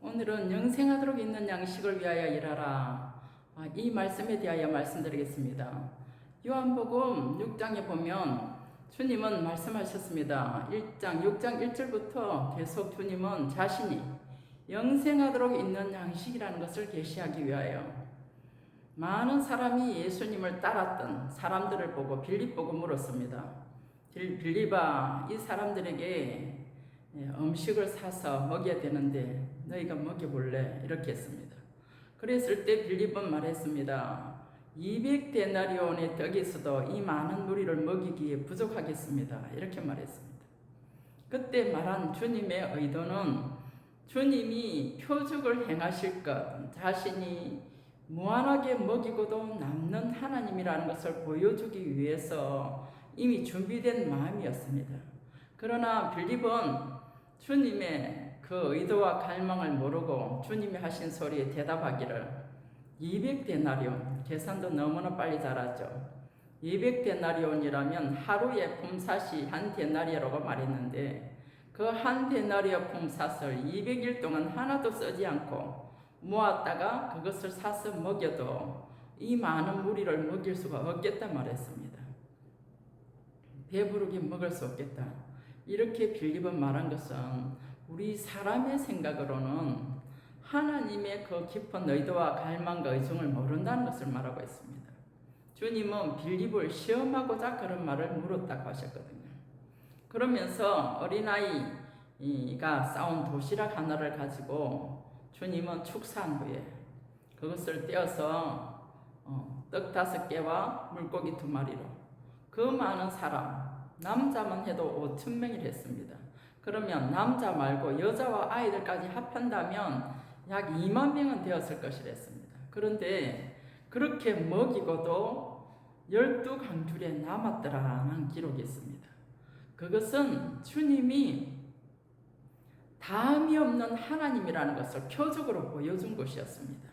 오늘은 영생하도록 있는 양식을 위하여 일하라. 이 말씀에 대하여 말씀드리겠습니다. 요한복음 6장에 보면 주님은 말씀하셨습니다. 6장 1절부터 계속 주님은 자신이 영생하도록 있는 양식이라는 것을 계시하기 위하여 많은 사람이 예수님을 따랐던 사람들을 보고 빌립 보고 물었습니다. 빌립아, 이 사람들에게 음식을 사서 먹여야 되는데 너희가 먹여볼래? 이렇게 했습니다. 그랬을 때 빌립은 말했습니다. 200데나리온의 떡이 있어도 이 많은 무리를 먹이기에 부족하겠습니다. 이렇게 말했습니다. 그때 말한 주님의 의도는 주님이 표적을 행하실 것, 자신이 무한하게 먹이고도 남는 하나님이라는 것을 보여주기 위해서 이미 준비된 마음이었습니다. 그러나 빌립은 주님의 그 의도와 갈망을 모르고 주님이 하신 소리에 대답하기를 200데나리온, 계산도 너무나 빨리 잘하죠. 200데나리온이라면 하루의 품삯이 한 데나리오라고 말했는데 그 한 데나리오 품삯을 200일 동안 하나도 쓰지 않고 모았다가 그것을 사서 먹여도 이 많은 무리를 먹일 수가 없겠다 말했습니다. 배부르게 먹을 수 없겠다. 이렇게 빌립은 말한 것은 우리 사람의 생각으로는 하나님의 그 깊은 의도와 갈망과 의중을 모른다는 것을 말하고 있습니다. 주님은 빌립을 시험하고자 그런 말을 물었다고 하셨거든요. 그러면서 어린아이가 싸운 도시락 하나를 가지고 주님은 축사한 후에 그것을 떼어서 떡 5개와 물고기 2마리로 그 많은 사람, 남자만 해도 5,000명이 했습니다. 그러면 남자 말고 여자와 아이들까지 합한다면 약 2만 명은 되었을 것이랬습니다. 그런데 그렇게 먹이고도 12강줄에 남았더라는 기록이 있습니다. 그것은 주님이 다음이 없는 하나님이라는 것을 표적으로 보여준 것이었습니다.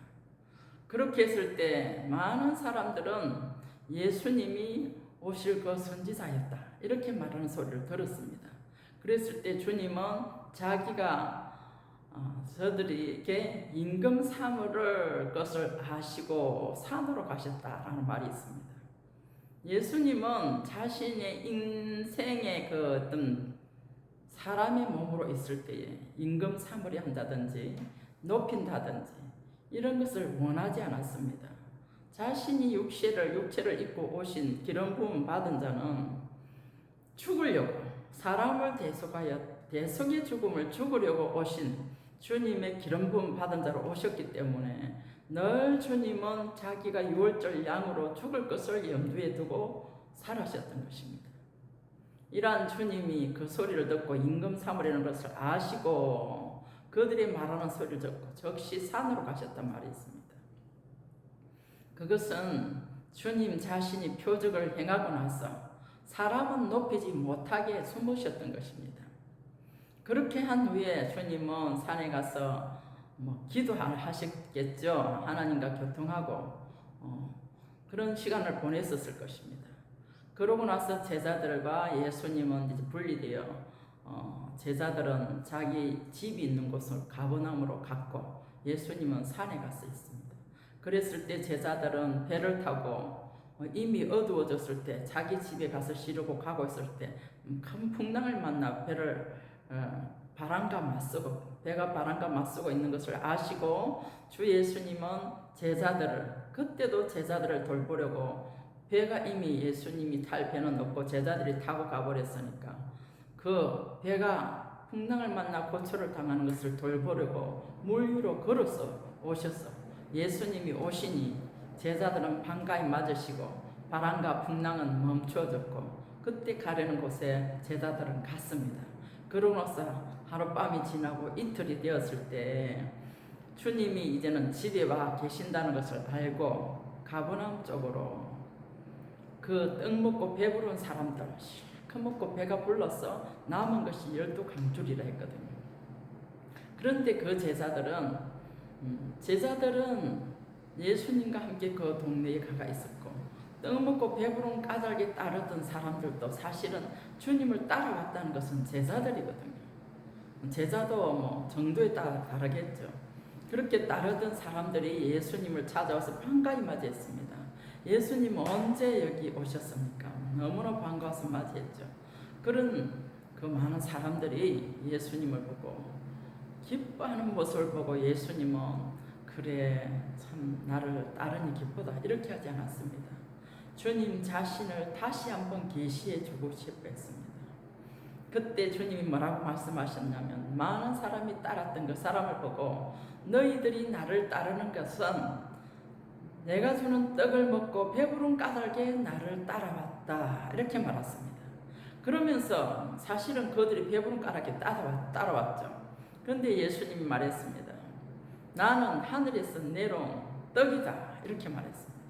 그렇게 했을 때 많은 사람들은 예수님이 오실 그 선지자였다 이렇게 말하는 소리를 들었습니다. 그랬을 때 주님은 자기가 저들에게 임금 삼을 것을 아시고 산으로 가셨다라는 말이 있습니다. 예수님은 자신의 인생의 그 어떤 사람의 몸으로 있을 때에 임금 삼으려 한다든지 높인다든지 이런 것을 원하지 않았습니다. 자신이 육체를 입고 오신 기름 부음 받은 자는 죽으려고 사람을 대속하여 대속의 죽음을 죽으려고 오신 주님의 기름 부음 받은 자로 오셨기 때문에 늘 주님은 자기가 유월절 양으로 죽을 것을 염두에 두고 살아셨던 것입니다. 이러한 주님이 그 소리를 듣고 임금 삼으려는 것을 아시고 그들이 말하는 소리를 듣고 즉시 산으로 가셨단 말이 있습니다. 그것은 주님 자신이 표적을 행하고 나서 사람은 높이지 못하게 숨으셨던 것입니다. 그렇게 한 후에 주님은 산에 가서 기도하셨겠죠. 하나님과 교통하고 그런 시간을 보냈었을 것입니다. 그러고 나서 제자들과 예수님은 이제 분리되어 제자들은 자기 집이 있는 곳을 가버나움으로 갔고 예수님은 산에 가서 있습니다. 그랬을 때 제자들은 배를 타고 이미 어두워졌을 때 자기 집에 가서 쉬려고 가고 있을 때 큰 풍랑을 만나 바람과 맞서고 배가 바람과 맞서고 있는 것을 아시고 주 예수님은 그때도 제자들을 돌보려고 배가 이미 예수님이 탈 배는 없고 제자들이 타고 가버렸으니까 그 배가 풍랑을 만나 고초를 당하는 것을 돌보려고 물 위로 걸어서 오셨어. 예수님이 오시니 제자들은 반가이 맞으시고 바람과 풍랑은 멈추어졌고 그때 가려는 곳에 제자들은 갔습니다. 그러고 나서 하룻밤이 지나고 이틀이 되었을 때 주님이 이제는 집에 와 계신다는 것을 알고 가버나움 쪽으로 그 떡 먹고 배부른 사람들 실컷 먹고 배가 불러서 남은 것이 12강줄이라 했거든요. 그런데 그 제자들은 예수님과 함께 그 동네에 가가 있었고 떡 먹고 배부른 까닭에 따르던 사람들도 사실은 주님을 따라왔다는 것은 제자들이거든요. 제자도 뭐 정도에 따라 다르겠죠. 그렇게 따르던 사람들이 예수님을 찾아와서 반가이 맞이했습니다. 예수님 언제 여기 오셨습니까? 너무나 반가워서 맞이했죠. 그런 그 많은 사람들이 예수님을 보고 기뻐하는 모습을 보고 예수님은 그래 참 나를 따르니 기쁘다 이렇게 하지 않았습니다. 주님 자신을 다시 한번 계시해 주고 싶어 했습니다. 그때 주님이 뭐라고 말씀하셨냐면 많은 사람이 따랐던 그 사람을 보고 너희들이 나를 따르는 것은 내가 주는 떡을 먹고 배부른 까닭에 나를 따라왔다 이렇게 말했습니다. 그러면서 사실은 그들이 배부른 까닭에 따라왔죠. 그런데 예수님이 말했습니다. 나는 하늘에서 내려온 떡이다 이렇게 말했습니다.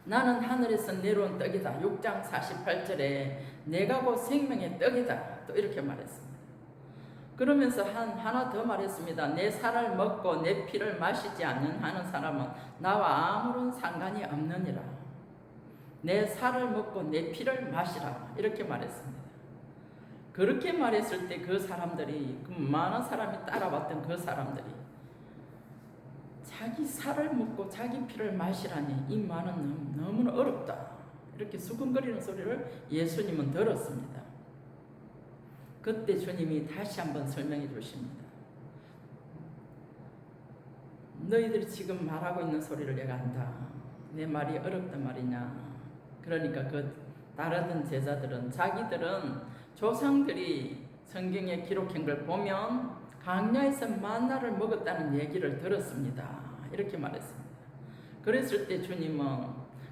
나는 하늘에서 내려온 떡이다. 6장 48절에 내가 곧 생명의 떡이다 또 이렇게 말했습니다. 그러면서 하나 더 말했습니다. 내 살을 먹고 내 피를 마시지 않는 하는 사람은 나와 아무런 상관이 없느니라. 내 살을 먹고 내 피를 마시라 이렇게 말했습니다. 그렇게 말했을 때 그 사람들이 그 많은 사람이 따라왔던 그 사람들이 자기 살을 먹고 자기 피를 마시라니 이 말은 너무나 어렵다 이렇게 수근거리는 소리를 예수님은 들었습니다. 그때 주님이 다시 한번 설명해 주십니다. 너희들이 지금 말하고 있는 소리를 내가 안다. 내 말이 어렵단 말이냐. 그러니까 그 따르던 제자들은 자기들은 조상들이 성경에 기록한 걸 보면 광야에서 만나를 먹었다는 얘기를 들었습니다. 이렇게 말했습니다. 그랬을 때 주님은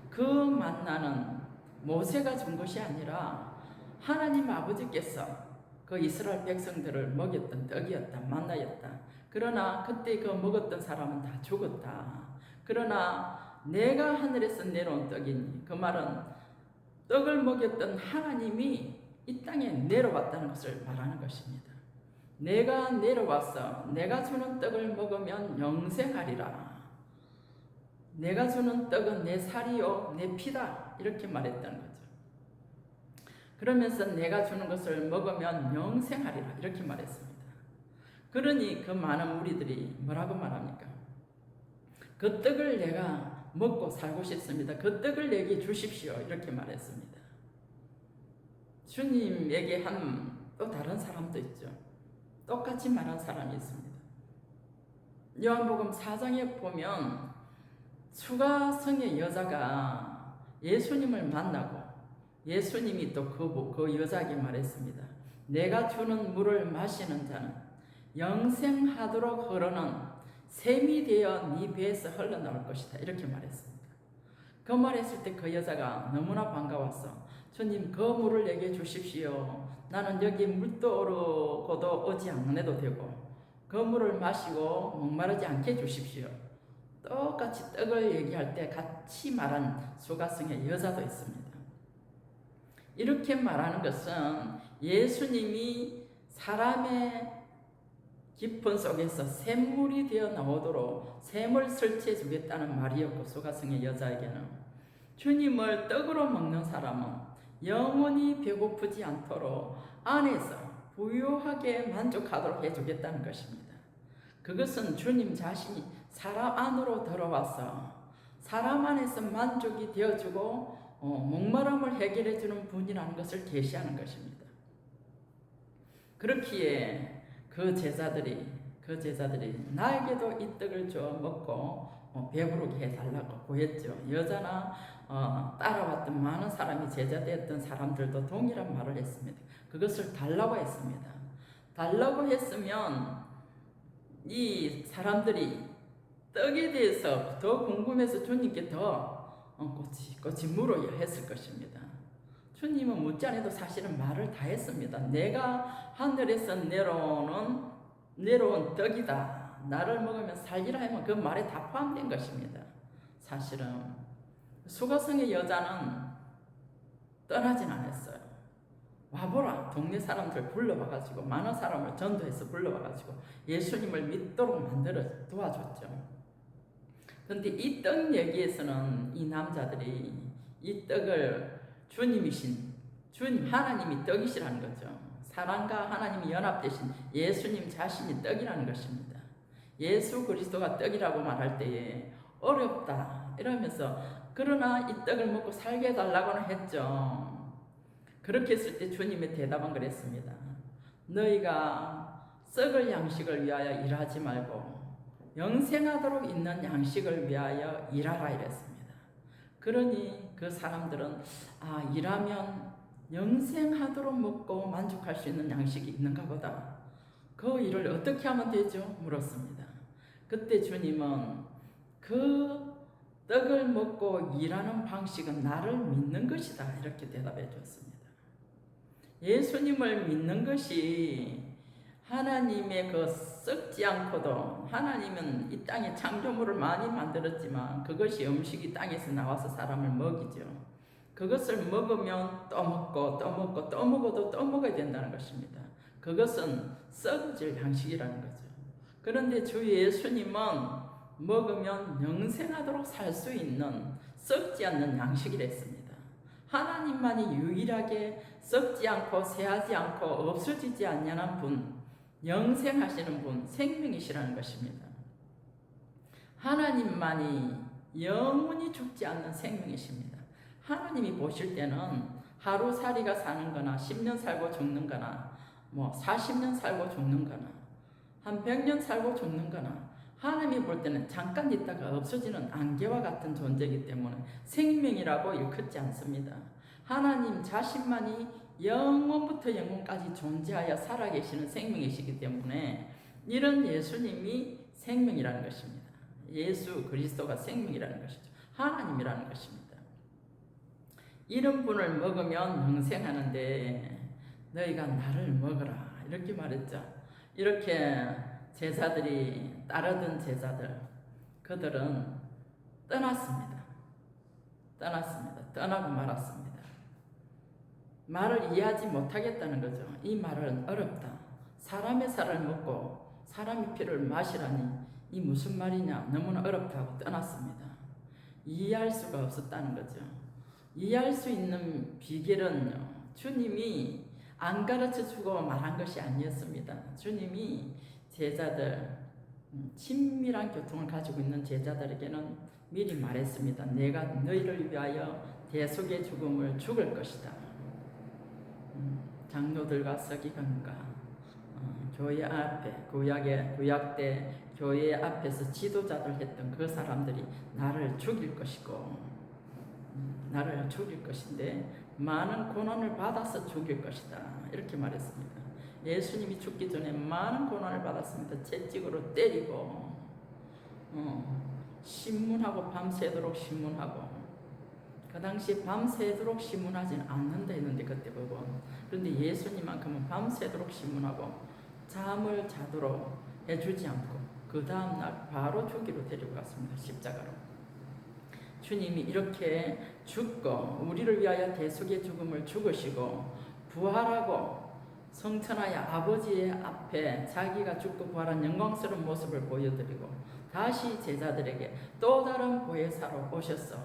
그 만나는 모세가 준 것이 아니라 하나님 아버지께서 그 이스라엘 백성들을 먹였던 떡이었다, 만나였다. 그러나 그때 그 먹었던 사람은 다 죽었다. 그러나 내가 하늘에서 내려온 떡이니 그 말은 떡을 먹였던 하나님이 이 땅에 내려왔다는 것을 말하는 것입니다. 내가 내려와서 내가 주는 떡을 먹으면 영생하리라. 내가 주는 떡은 내 살이요 내 피다 이렇게 말했다는 거죠. 그러면서 내가 주는 것을 먹으면 영생하리라 이렇게 말했습니다. 그러니 그 많은 무리들이 뭐라고 말합니까? 그 떡을 내가 먹고 살고 싶습니다. 그 떡을 내게 주십시오 이렇게 말했습니다. 주님에게 한 또 다른 사람도 있죠. 똑같이 말한 사람이 있습니다. 요한복음 4장에 보면 수가성의 여자가 예수님을 만나고 예수님이 또 그 여자에게 말했습니다. 내가 주는 물을 마시는 자는 영생하도록 흐르는 샘이 되어 네 배에서 흘러나올 것이다 이렇게 말했습니다. 그 말했을 때 그 여자가 너무나 반가웠어. 주님 그 물을 내게 주십시오. 나는 여기 물도 오르고도 오지 않아도 되고 그 물을 마시고 목마르지 않게 주십시오. 똑같이 떡을 얘기할 때 같이 말한 수가성의 여자도 있습니다. 이렇게 말하는 것은 예수님이 사람의 깊은 속에서 샘물이 되어 나오도록 샘을 설치해 주겠다는 말이었고 수가성의 여자에게는 주님을 떡으로 먹는 사람은 영원히 배고프지 않도록 안에서 부유하게 만족하도록 해주겠다는 것입니다. 그것은 주님 자신이 사람 안으로 들어와서 사람 안에서 만족이 되어주고 목마름을 해결해주는 분이라는 것을 계시하는 것입니다. 그렇기에 그 제자들이 나에게도 이 떡을 줘 먹고 배부르게 해달라고 구했죠. 여자나 따라왔던 많은 사람이 제자 되었던 사람들도 동일한 말을 했습니다. 그것을 달라고 했습니다. 달라고 했으면 이 사람들이 떡에 대해서 더 궁금해서 주님께 더 꼬치 물어야 했을 것입니다. 주님은 묻지 않아도 사실은 말을 다 했습니다. 내가 하늘에서 내려온 떡이다. 나를 먹으면 살리라 하면 그 말에 다 포함된 것입니다. 사실은 수가성의 여자는 떠나진 않았어요. 와보라. 동네 사람들 불러와가지고 많은 사람을 전도해서 불러와가지고 예수님을 믿도록 만들어 도와줬죠. 그런데 이 떡 얘기에서는 이 남자들이 이 떡을 주님이신 주님 하나님이 떡이시라는 거죠. 사람과 하나님이 연합되신 예수님 자신이 떡이라는 것입니다. 예수 그리스도가 떡이라고 말할 때에 어렵다 이러면서 그러나 이 떡을 먹고 살게 해달라고는 했죠. 그렇게 했을 때 주님의 대답은 그랬습니다. 너희가 썩을 양식을 위하여 일하지 말고 영생하도록 있는 양식을 위하여 일하라 이랬습니다. 그러니 그 사람들은 일하면 영생하도록 먹고 만족할 수 있는 양식이 있는가 보다. 그 일을 어떻게 하면 되죠? 물었습니다. 그때 주님은 그 떡을 먹고 일하는 방식은 나를 믿는 것이다 이렇게 대답해 줬습니다. 예수님을 믿는 것이 하나님의 그 썩지 않고도 하나님은 이 땅에 창조물을 많이 만들었지만 그것이 음식이 땅에서 나와서 사람을 먹이죠. 그것을 먹으면 또 먹고 또 먹고 또 먹어도 또 먹어야 된다는 것입니다. 그것은 썩어질 양식이라는 거죠. 그런데 주 예수님은 먹으면 영생하도록 살 수 있는 썩지 않는 양식이랬습니다. 하나님만이 유일하게 썩지 않고 새하지 않고 없어지지 않냐는 분, 영생하시는 분, 생명이시라는 것입니다. 하나님만이 영원히 죽지 않는 생명이십니다. 하나님이 보실 때는 하루살이가 사는 거나 10년 살고 죽는 거나 40년 살고 죽는 거나 한 100년 살고 죽는 거나 하나님이 볼 때는 잠깐 있다가 없어지는 안개와 같은 존재이기 때문에 생명이라고 일컫지 않습니다. 하나님 자신만이 영원부터 영원까지 존재하여 살아계시는 생명이시기 때문에 이런 예수님이 생명이라는 것입니다. 예수 그리스도가 생명이라는 것이죠. 하나님이라는 것입니다. 이런 분을 먹으면 영생하는데 너희가 나를 먹어라 이렇게 말했죠. 이렇게 제자들이 따르던 제자들 그들은 떠났습니다. 떠나고 말았습니다. 말을 이해하지 못하겠다는 거죠. 이 말은 어렵다. 사람의 살을 먹고 사람의 피를 마시라니 이 무슨 말이냐 너무나 어렵다고 떠났습니다. 이해할 수가 없었다는 거죠. 이해할 수 있는 비결은요, 주님이 안 가르쳐 주고 말한 것이 아니었습니다. 주님이 제자들, 친밀한 교통을 가지고 있는 제자들에게는 미리 말했습니다. 내가 너희를 위하여 대속의 죽음을 죽을 것이다. 장로들과 서기관과 교회 앞에 구약 때 교회 앞에서 지도자들 했던 그 사람들이 나를 죽일 것이고 나를 죽일 것인데 많은 고난을 받아서 죽일 것이다 이렇게 말했습니다. 예수님이 죽기 전에 많은 고난을 받았습니다. 채찍으로 때리고 신문하고 밤새도록 신문하고 그 당시 밤새도록 신문하지는 않는다 했는데 그때 법은 그런데 예수님만큼은 밤새도록 신문하고 잠을 자도록 해주지 않고 그 다음날 바로 죽이로 데리고 갔습니다. 십자가로. 주님이 이렇게 죽고 우리를 위하여 대속의 죽음을 죽으시고 부활하고 성천하여 아버지의 앞에 자기가 죽고 부활한 영광스러운 모습을 보여드리고 다시 제자들에게 또 다른 보혜사로 오셔서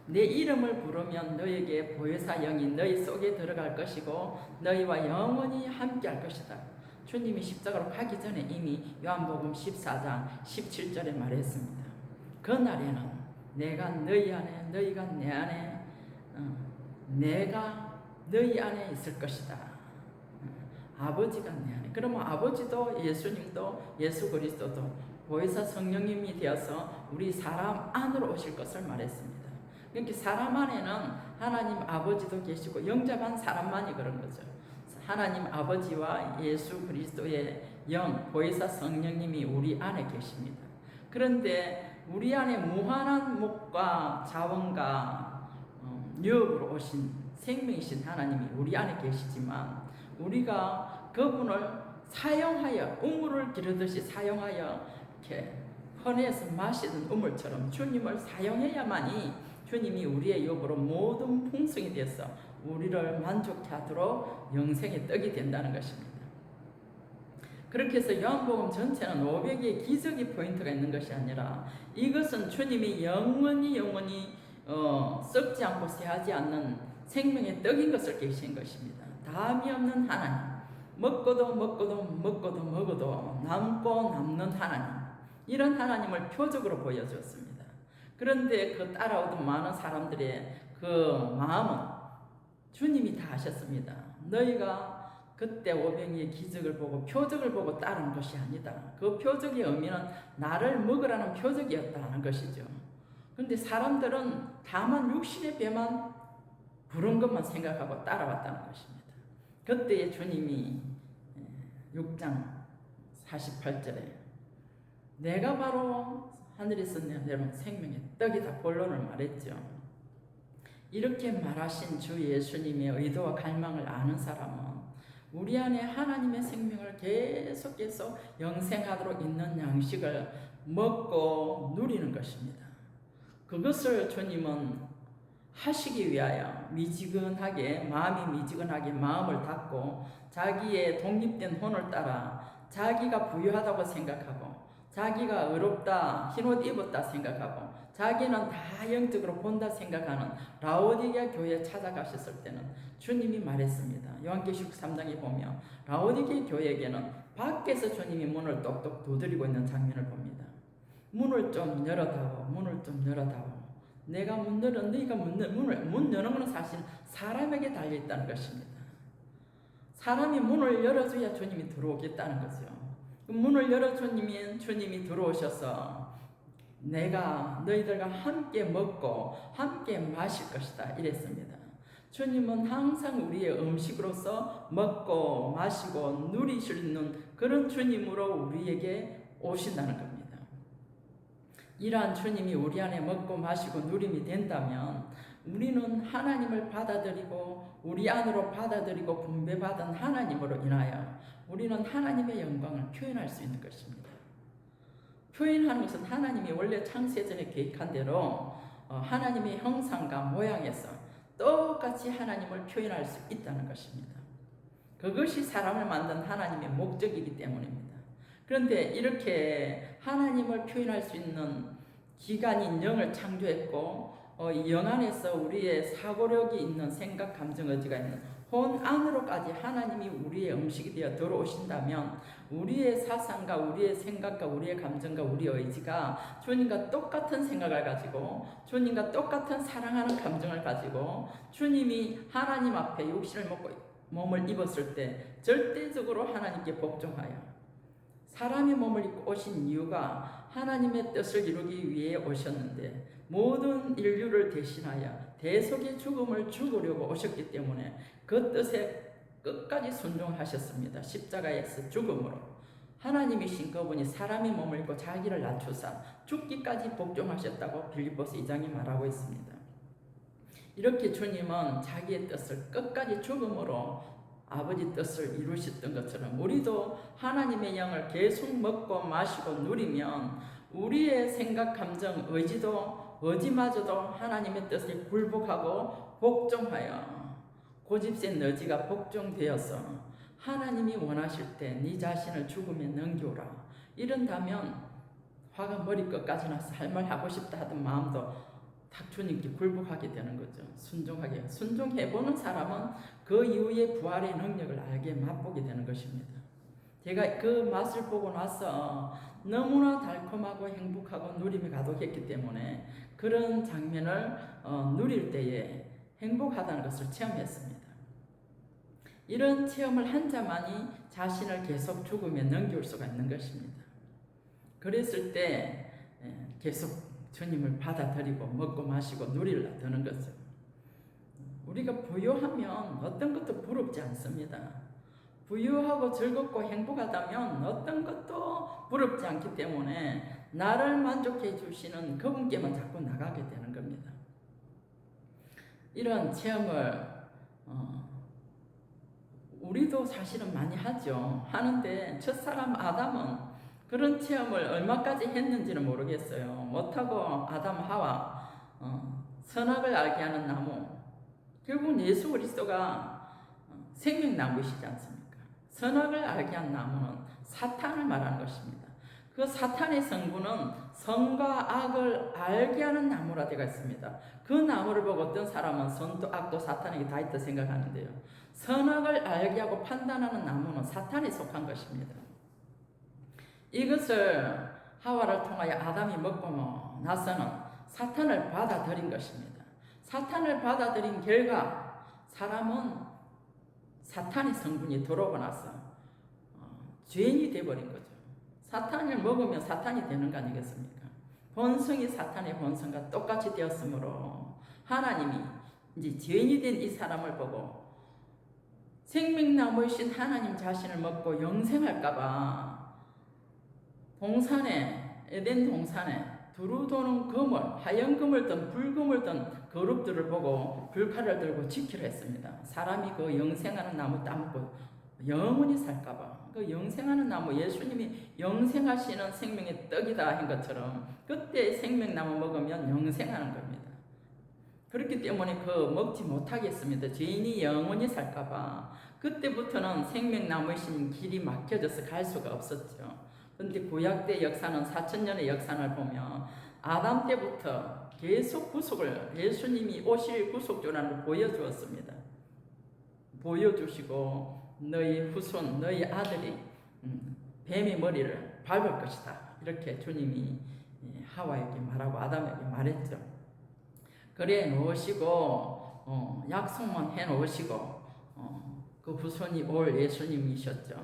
내 이름을 부르면 너에게 보혜사 영이 너희 속에 들어갈 것이고 너희와 영원히 함께할 것이다. 주님이 십자가로 가기 전에 이미 요한복음 14장 17절에 말했습니다. 그날에는 내가 너희 안에 너희가 내 안에 내가 너희 안에 있을 것이다. 아버지가 내 안에. 그러면 아버지도 예수님도 예수 그리스도도 보혜사 성령님이 되어서 우리 사람 안으로 오실 것을 말했습니다. 그러니까 사람 안에는 하나님 아버지도 계시고 영접한 사람만이 그런 거죠. 하나님 아버지와 예수 그리스도의 영 보혜사 성령님이 우리 안에 계십니다. 그런데 우리 안에 무한한 목과 자원과 유업으로 오신 생명이신 하나님이 우리 안에 계시지만 우리가 그분을 사용하여 우물을 기르듯이 사용하여 이렇게 헌에서 마시던 우물처럼 주님을 사용해야만이 주님이 우리의 유업으로 모든 풍성이 되어서 우리를 만족케 하도록 영생의 떡이 된다는 것입니다. 그렇게 해서 요한복음 전체는 500개의 기적의 포인트가 있는 것이 아니라 이것은 주님이 영원히 썩지 않고 새하지 않는 생명의 떡인 것을 계신 것입니다. 다함이 없는 하나님, 먹어도 남고 남는 하나님, 이런 하나님을 표적으로 보여주었습니다. 그런데 그 따라오던 많은 사람들의 그 마음은 주님이 다 하셨습니다. 너희가 그때 오병이의 기적을 보고 표적을 보고 따른 것이 아니다. 그 표적의 의미는 나를 먹으라는 표적이었다는 것이죠. 그런데 사람들은 다만 육신의 배만 부른 것만 생각하고 따라왔다는 것입니다. 그때의 주님이 6장 48절에 내가 바로 하늘에서 내려온 생명의 떡이다 본론을 말했죠. 이렇게 말하신 주 예수님의 의도와 갈망을 아는 사람은 우리 안에 하나님의 생명을 계속해서 영생하도록 있는 양식을 먹고 누리는 것입니다. 그것을 주님은 하시기 위하여 마음이 미지근하게 마음을 닫고 자기의 독립된 혼을 따라 자기가 부유하다고 생각하고 자기가 의롭다, 흰옷 입었다 생각하고 자기는 다 영적으로 본다 생각하는 라오디게아 교회에 찾아가셨을 때는 주님이 말했습니다. 요한계시록 3장에 보면 라오디게아 교회에게는 밖에서 주님이 문을 똑똑 두드리고 있는 장면을 봅니다. 문을 좀 열어다오. 내가 문 열어, 너희가 문 여는 것은 사실 사람에게 달려있다는 것입니다. 사람이 문을 열어줘야 주님이 들어오겠다는 거죠. 문을 열어주면 주님이 들어오셔서 내가 너희들과 함께 먹고 함께 마실 것이다 이랬습니다. 주님은 항상 우리의 음식으로서 먹고 마시고 누릴 수 있는 그런 주님으로 우리에게 오신다는 겁니다. 이러한 주님이 우리 안에 먹고 마시고 누림이 된다면 우리는 하나님을 받아들이고 우리 안으로 받아들이고 분배받은 하나님으로 인하여 우리는 하나님의 영광을 표현할 수 있는 것입니다. 표현하는 것은 하나님이 원래 창세전에 계획한 대로 하나님의 형상과 모양에서 똑같이 하나님을 표현할 수 있다는 것입니다. 그것이 사람을 만든 하나님의 목적이기 때문입니다. 그런데 이렇게 하나님을 표현할 수 있는 기관인 영을 창조했고 영 안에서 우리의 사고력이 있는 생각, 감정, 의지가 있는 혼 안으로까지 하나님이 우리의 음식이 되어 들어오신다면 우리의 사상과 우리의 생각과 우리의 감정과 우리의 의지가 주님과 똑같은 생각을 가지고 주님과 똑같은 사랑하는 감정을 가지고 주님이 하나님 앞에 육신을 먹고 몸을 입었을 때 절대적으로 하나님께 복종하여 사람의 몸을 입고 오신 이유가 하나님의 뜻을 이루기 위해 오셨는데 모든 인류를 대신하여 대속의 죽음을 죽으려고 오셨기 때문에 그 뜻에 끝까지 순종하셨습니다. 십자가에서 죽음으로 하나님이신 그분이 사람의 몸을 입고 자기를 낮추사 죽기까지 복종하셨다고 빌립보서 2장이 말하고 있습니다. 이렇게 주님은 자기의 뜻을 끝까지 죽음으로 아버지 뜻을 이루셨던 것처럼 우리도 하나님의 영을 계속 먹고 마시고 누리면 우리의 생각, 감정, 의지마저도 하나님의 뜻에 굴복하고 복종하여 고집센 의지가 복종되어서 하나님이 원하실 때 네 자신을 죽음에 넘겨오라 이런다면 화가 머리끝까지 나서 할 말 하고 싶다 하던 마음도 탁 주님께 굴복하게 되는 거죠. 순종해보는 사람은 그 이후에 부활의 능력을 알게 맛보게 되는 것입니다. 제가 그 맛을 보고 나서 너무나 달콤하고 행복하고 누림이 가득했기 때문에 그런 장면을 누릴 때에 행복하다는 것을 체험했습니다. 이런 체험을 한 자만이 자신을 계속 죽음에 넘겨올 수가 있는 것입니다. 그랬을 때 계속 주님을 받아들이고 먹고 마시고 누리려 드는 것을 우리가 부유하면 어떤 것도 부럽지 않습니다. 부유하고 즐겁고 행복하다면 어떤 것도 부럽지 않기 때문에 나를 만족해 주시는 그분께만 자꾸 나가게 되는 겁니다. 이런 체험을 우리도 사실은 많이 하죠. 하는데 첫사람 아담은 그런 체험을 얼마까지 했는지는 모르겠어요. 못하고 아담 하와 선악을 알게 하는 나무, 결국은 예수 그리스도가 생명나무이시지 않습니까? 선악을 알게 한 나무는 사탄을 말하는 것입니다. 그 사탄의 성분은 선과 악을 알게 하는 나무라 되어 있습니다. 그 나무를 보고 어떤 사람은 선도 악도 사탄에게 다 있다 생각하는데요. 선악을 알게 하고 판단하는 나무는 사탄에 속한 것입니다. 이것을 하와를 통하여 아담이 먹고 나서는 사탄을 받아들인 것입니다. 사탄을 받아들인 결과 사람은 사탄의 성분이 들어오고 나서 죄인이 되어버린 거죠. 사탄을 먹으면 사탄이 되는 거 아니겠습니까? 본성이 사탄의 본성과 똑같이 되었으므로 하나님이 이제 죄인이 된 이 사람을 보고 생명나무이신 하나님 자신을 먹고 영생할까봐 동산에, 에덴 동산에 두루 도는 그물, 하얀 그물 든 붉음을 든 그룹들을 보고 불칼을 들고 지키려 했습니다. 사람이 그 영생하는 나무 따먹고 영원히 살까봐. 그 영생하는 나무, 예수님이 영생하시는 생명의 떡이다 한 것처럼 그때 생명나무 먹으면 영생하는 겁니다. 그렇기 때문에 그 먹지 못하겠습니다. 죄인이 영원히 살까봐. 그때부터는 생명나무이신 길이 막혀져서 갈 수가 없었죠. 그런데 구약대 역사는 4,000년의 역사를 보면 아담 때부터 계속 구속을, 예수님이 오실 구속주라는 보여주었습니다. 보여주시고 너희 후손, 너희 아들이 뱀의 머리를 밟을 것이다. 이렇게 주님이 하와에게 말하고 아담에게 말했죠. 그래 놓으시고 약속만 해 놓으시고 그 후손이 올 예수님이셨죠.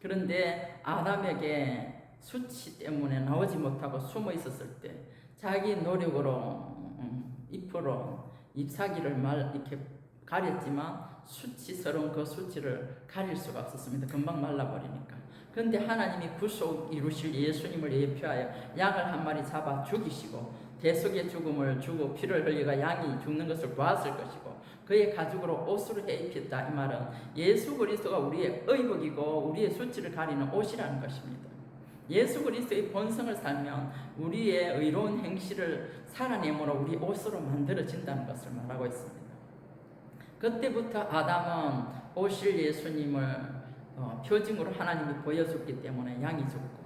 그런데 아담에게 수치 때문에 나오지 못하고 숨어 있었을 때 자기 노력으로 잎으로 잎사귀를 이렇게 가렸지만 수치스러운 그 수치를 가릴 수가 없었습니다. 금방 말라버리니까. 그런데 하나님이 구속 이루실 예수님을 예표하여 양을 한 마리 잡아 죽이시고 대속의 죽음을 주고 피를 흘리가 양이 죽는 것을 보았을 것이고 그의 가죽으로 옷을 해 입혔다. 이 말은 예수 그리스도가 우리의 의복이고 우리의 수치를 가리는 옷이라는 것입니다. 예수 그리스도의 본성을 살면 우리의 의로운 행실을 살아내므로 우리 옷으로 만들어진다는 것을 말하고 있습니다. 그때부터 아담은 오실 예수님을 표징으로 하나님이 보여줬기 때문에 양이 죽고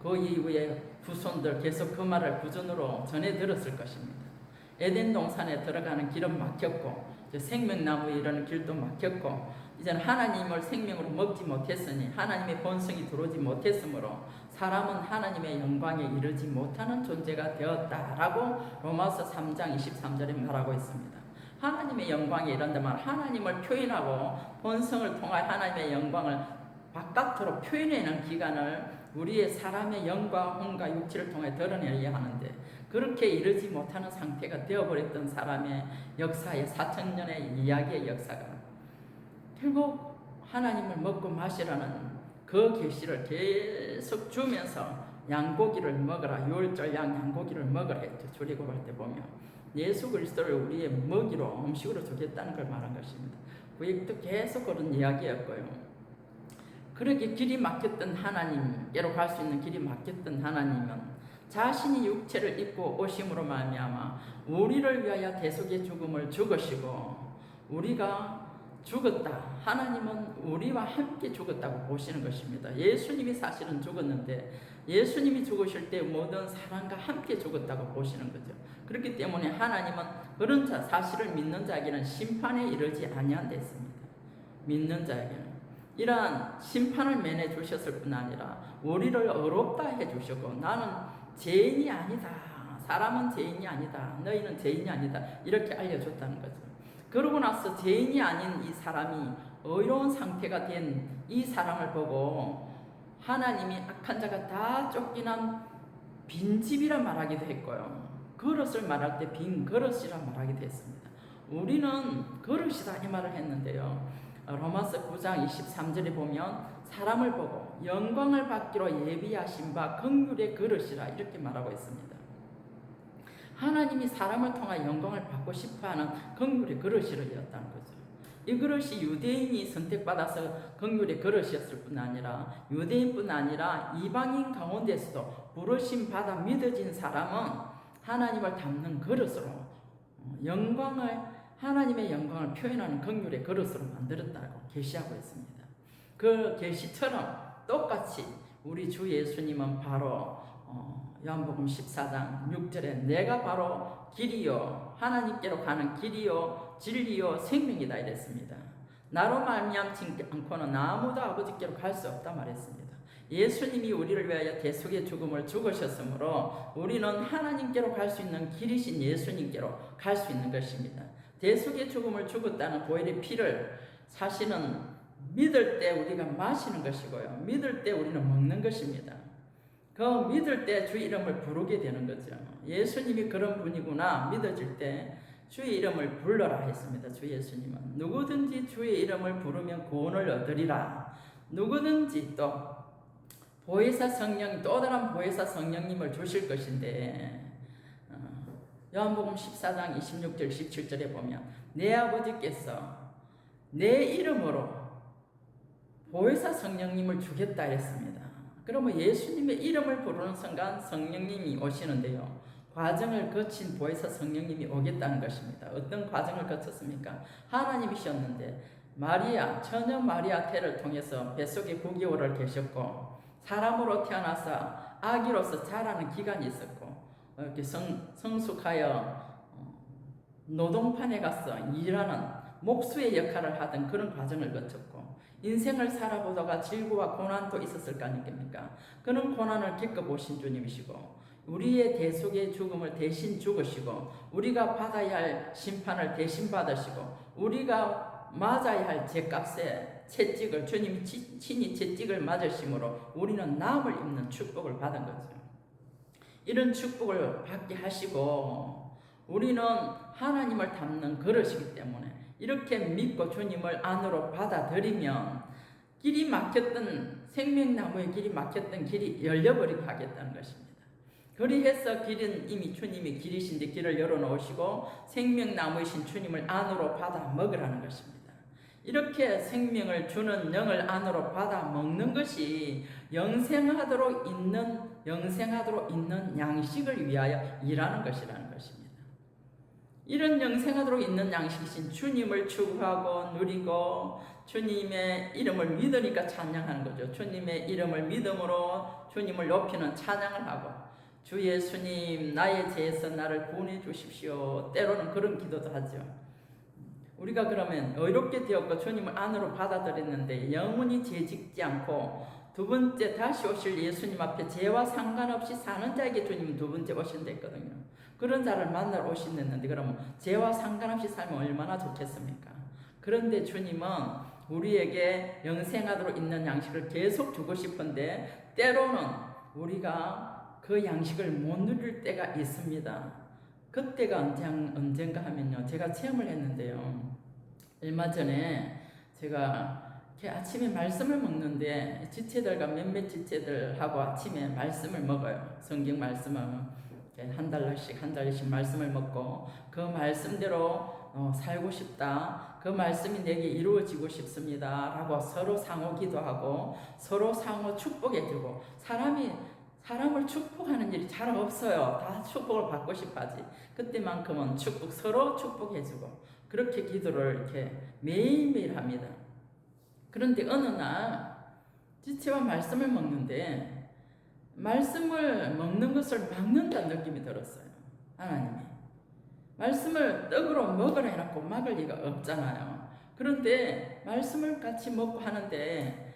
그 이후에 후손들 계속 그 말을 구전으로 전해 들었을 것입니다. 에덴 동산에 들어가는 길은 막혔고 생명나무에 이르는 길도 막혔고 이제는 하나님을 생명으로 먹지 못했으니 하나님의 본성이 들어오지 못했으므로 사람은 하나님의 영광에 이르지 못하는 존재가 되었다라고 로마서 3장 23절에 말하고 있습니다. 하나님의 영광에 이른다면 하나님을 표현하고 본성을 통하여 하나님의 영광을 바깥으로 표현하는 기간을 우리의 사람의 영과 혼과 육체를 통해 드러내야 하는데 그렇게 이르지 못하는 상태가 되어버렸던 사람의 역사의 4,000년의 이야기의 역사가 결국 하나님을 먹고 마시라는 그 계시를 계속 주면서 양고기를 먹으라, 유월절 양고기를 먹으라 했죠. 출애굽할 때 보면 예수 그리스도를 우리의 먹이로 음식으로 주겠다는 걸 말한 것입니다. 구약도 계속 그런 이야기였고요. 그렇게 길이 막혔던 하나님께로 갈 수 있는 길이 막혔던 하나님은 자신이 육체를 입고 오심으로 말미암아 우리를 위하여 대속의 죽음을 죽으시고 우리가 죽었다. 하나님은 우리와 함께 죽었다고 보시는 것입니다. 예수님이 사실은 죽었는데 예수님이 죽으실 때 모든 사람과 함께 죽었다고 보시는 거죠. 그렇기 때문에 하나님은 그런 자, 사실을 믿는 자에게는 심판에 이르지 아니한댔습니다. 믿는 자에게는 이러한 심판을 면해 주셨을 뿐 아니라 우리를 의롭다 해주셨고 나는 죄인이 아니다. 사람은 죄인이 아니다. 너희는 죄인이 아니다. 이렇게 알려줬다는 거죠. 그러고 나서 죄인이 아닌 이 사람이 의로운 상태가 된 이 사람을 보고 하나님이 악한 자가 다 쫓기는 빈집이라 말하기도 했고요. 그릇을 말할 때 빈 그릇이라 말하기도 했습니다. 우리는 그릇이다 이 말을 했는데요. 로마서 9장 23절에 보면 사람을 보고 영광을 받기로 예비하신 바 긍휼의 그릇이라 이렇게 말하고 있습니다. 하나님이 사람을 통해 영광을 받고 싶어하는 긍휼의 그릇이었다는 거죠. 이 그릇이 유대인이 선택받아서 긍휼의 그릇이었을 뿐 아니라 유대인뿐 아니라 이방인 가운데서도 부르심 받아 믿어진 사람은 하나님을 담는 그릇으로 하나님의 영광을 표현하는 긍휼의 그릇으로 만들었다고 계시하고 있습니다. 그 계시처럼 똑같이 우리 주 예수님은 바로 요한복음 14장 6절에 내가 바로 길이요 하나님께로 가는 길이요 진리요 생명이다 이랬습니다. 나로 말미암지 않고는 아무도 아버지께로 갈 수 없다 말했습니다. 예수님이 우리를 위하여 대속의 죽음을 죽으셨으므로 우리는 하나님께로 갈 수 있는 길이신 예수님께로 갈 수 있는 것입니다. 대속의 죽음을 죽었다는 보혈의 피를 사실은 믿을 때 우리가 마시는 것이고요. 믿을 때 우리는 먹는 것입니다. 그 믿을 때 주의 이름을 부르게 되는 거죠. 예수님이 그런 분이구나 믿어질 때 주의 이름을 불러라 했습니다. 주 예수님은 누구든지 주의 이름을 부르면 구원을 얻으리라. 누구든지 또 보혜사 성령, 또 다른 보혜사 성령님을 주실 것인데 요한복음 14장 26절 17절에 보면 내 아버지께서 내 이름으로 보혜사 성령님을 주겠다 했습니다. 그러면 예수님의 이름을 부르는 순간 성령님이 오시는데요. 과정을 거친 보혜사 성령님이 오겠다는 것입니다. 어떤 과정을 거쳤습니까? 하나님이셨는데 마리아, 처녀 마리아 태를 통해서 뱃속에 9개월을 계셨고 사람으로 태어나서 아기로서 자라는 기간이 있었고 이렇게 성숙하여 노동판에 가서 일하는 목수의 역할을 하던 그런 과정을 거쳤고 인생을 살아보다가 질고와 고난도 있었을 거 아닙니까? 그런 고난을 겪어보신 주님이시고 우리의 대속의 죽음을 대신 죽으시고 우리가 받아야 할 심판을 대신 받으시고 우리가 맞아야 할 죄값에 채찍을 주님이 친히 채찍을 맞으심으로 우리는 남을 입는 축복을 받은 거죠. 이런 축복을 받게 하시고 우리는 하나님을 담는 그릇이기 때문에 이렇게 믿고 주님을 안으로 받아들이면 길이 막혔던 생명나무의 길이 막혔던 길이 열려버리게 하겠다는 것입니다. 그리해서 길은 이미 주님이 길이신데 길을 열어놓으시고 생명나무이신 주님을 안으로 받아 먹으라는 것입니다. 이렇게 생명을 주는 영을 안으로 받아 먹는 것이 영생하도록 있는 양식을 위하여 일하는 것이라는 것입니다. 이런 영생하도록 있는 양식이신 주님을 추구하고 누리고 주님의 이름을 믿으니까 찬양하는 거죠. 주님의 이름을 믿음으로 주님을 높이는 찬양을 하고 주 예수님 나의 죄에서 나를 구원해 주십시오. 때로는 그런 기도도 하죠. 우리가 그러면 의롭게 되었고 주님을 안으로 받아들였는데 영원히 죄짓지 않고 두 번째 다시 오실 예수님 앞에 죄와 상관없이 사는 자에게 주님은 두 번째 오신다 했거든요. 그런 자를 만나러 오신다는데 그러면 죄와 상관없이 살면 얼마나 좋겠습니까? 그런데 주님은 우리에게 영생하도록 있는 양식을 계속 주고 싶은데 때로는 우리가 그 양식을 못 누릴 때가 있습니다. 그때가 언젠가 하면요. 제가 체험을 했는데요. 얼마 전에 제가 아침에 말씀을 먹는데 지체들과 몇몇 지체들하고 아침에 말씀을 먹어요. 성경 말씀을 한 달씩 말씀을 먹고 그 말씀대로 살고 싶다. 그 말씀이 내게 이루어지고 싶습니다. 라고 서로 상호 기도하고 서로 상호 축복해주고 사람을 축복하는 일이 잘 없어요. 다 축복을 받고 싶어하지. 그때만큼은 서로 축복해주고 그렇게 기도를 이렇게 매일매일 합니다. 그런데 어느 날 지체와 말씀을 먹는데 말씀을 먹는 것을 막는다는 느낌이 들었어요. 하나님이 말씀을 떡으로 먹으라 해놓고 막을 리가 없잖아요. 그런데 말씀을 같이 먹고 하는데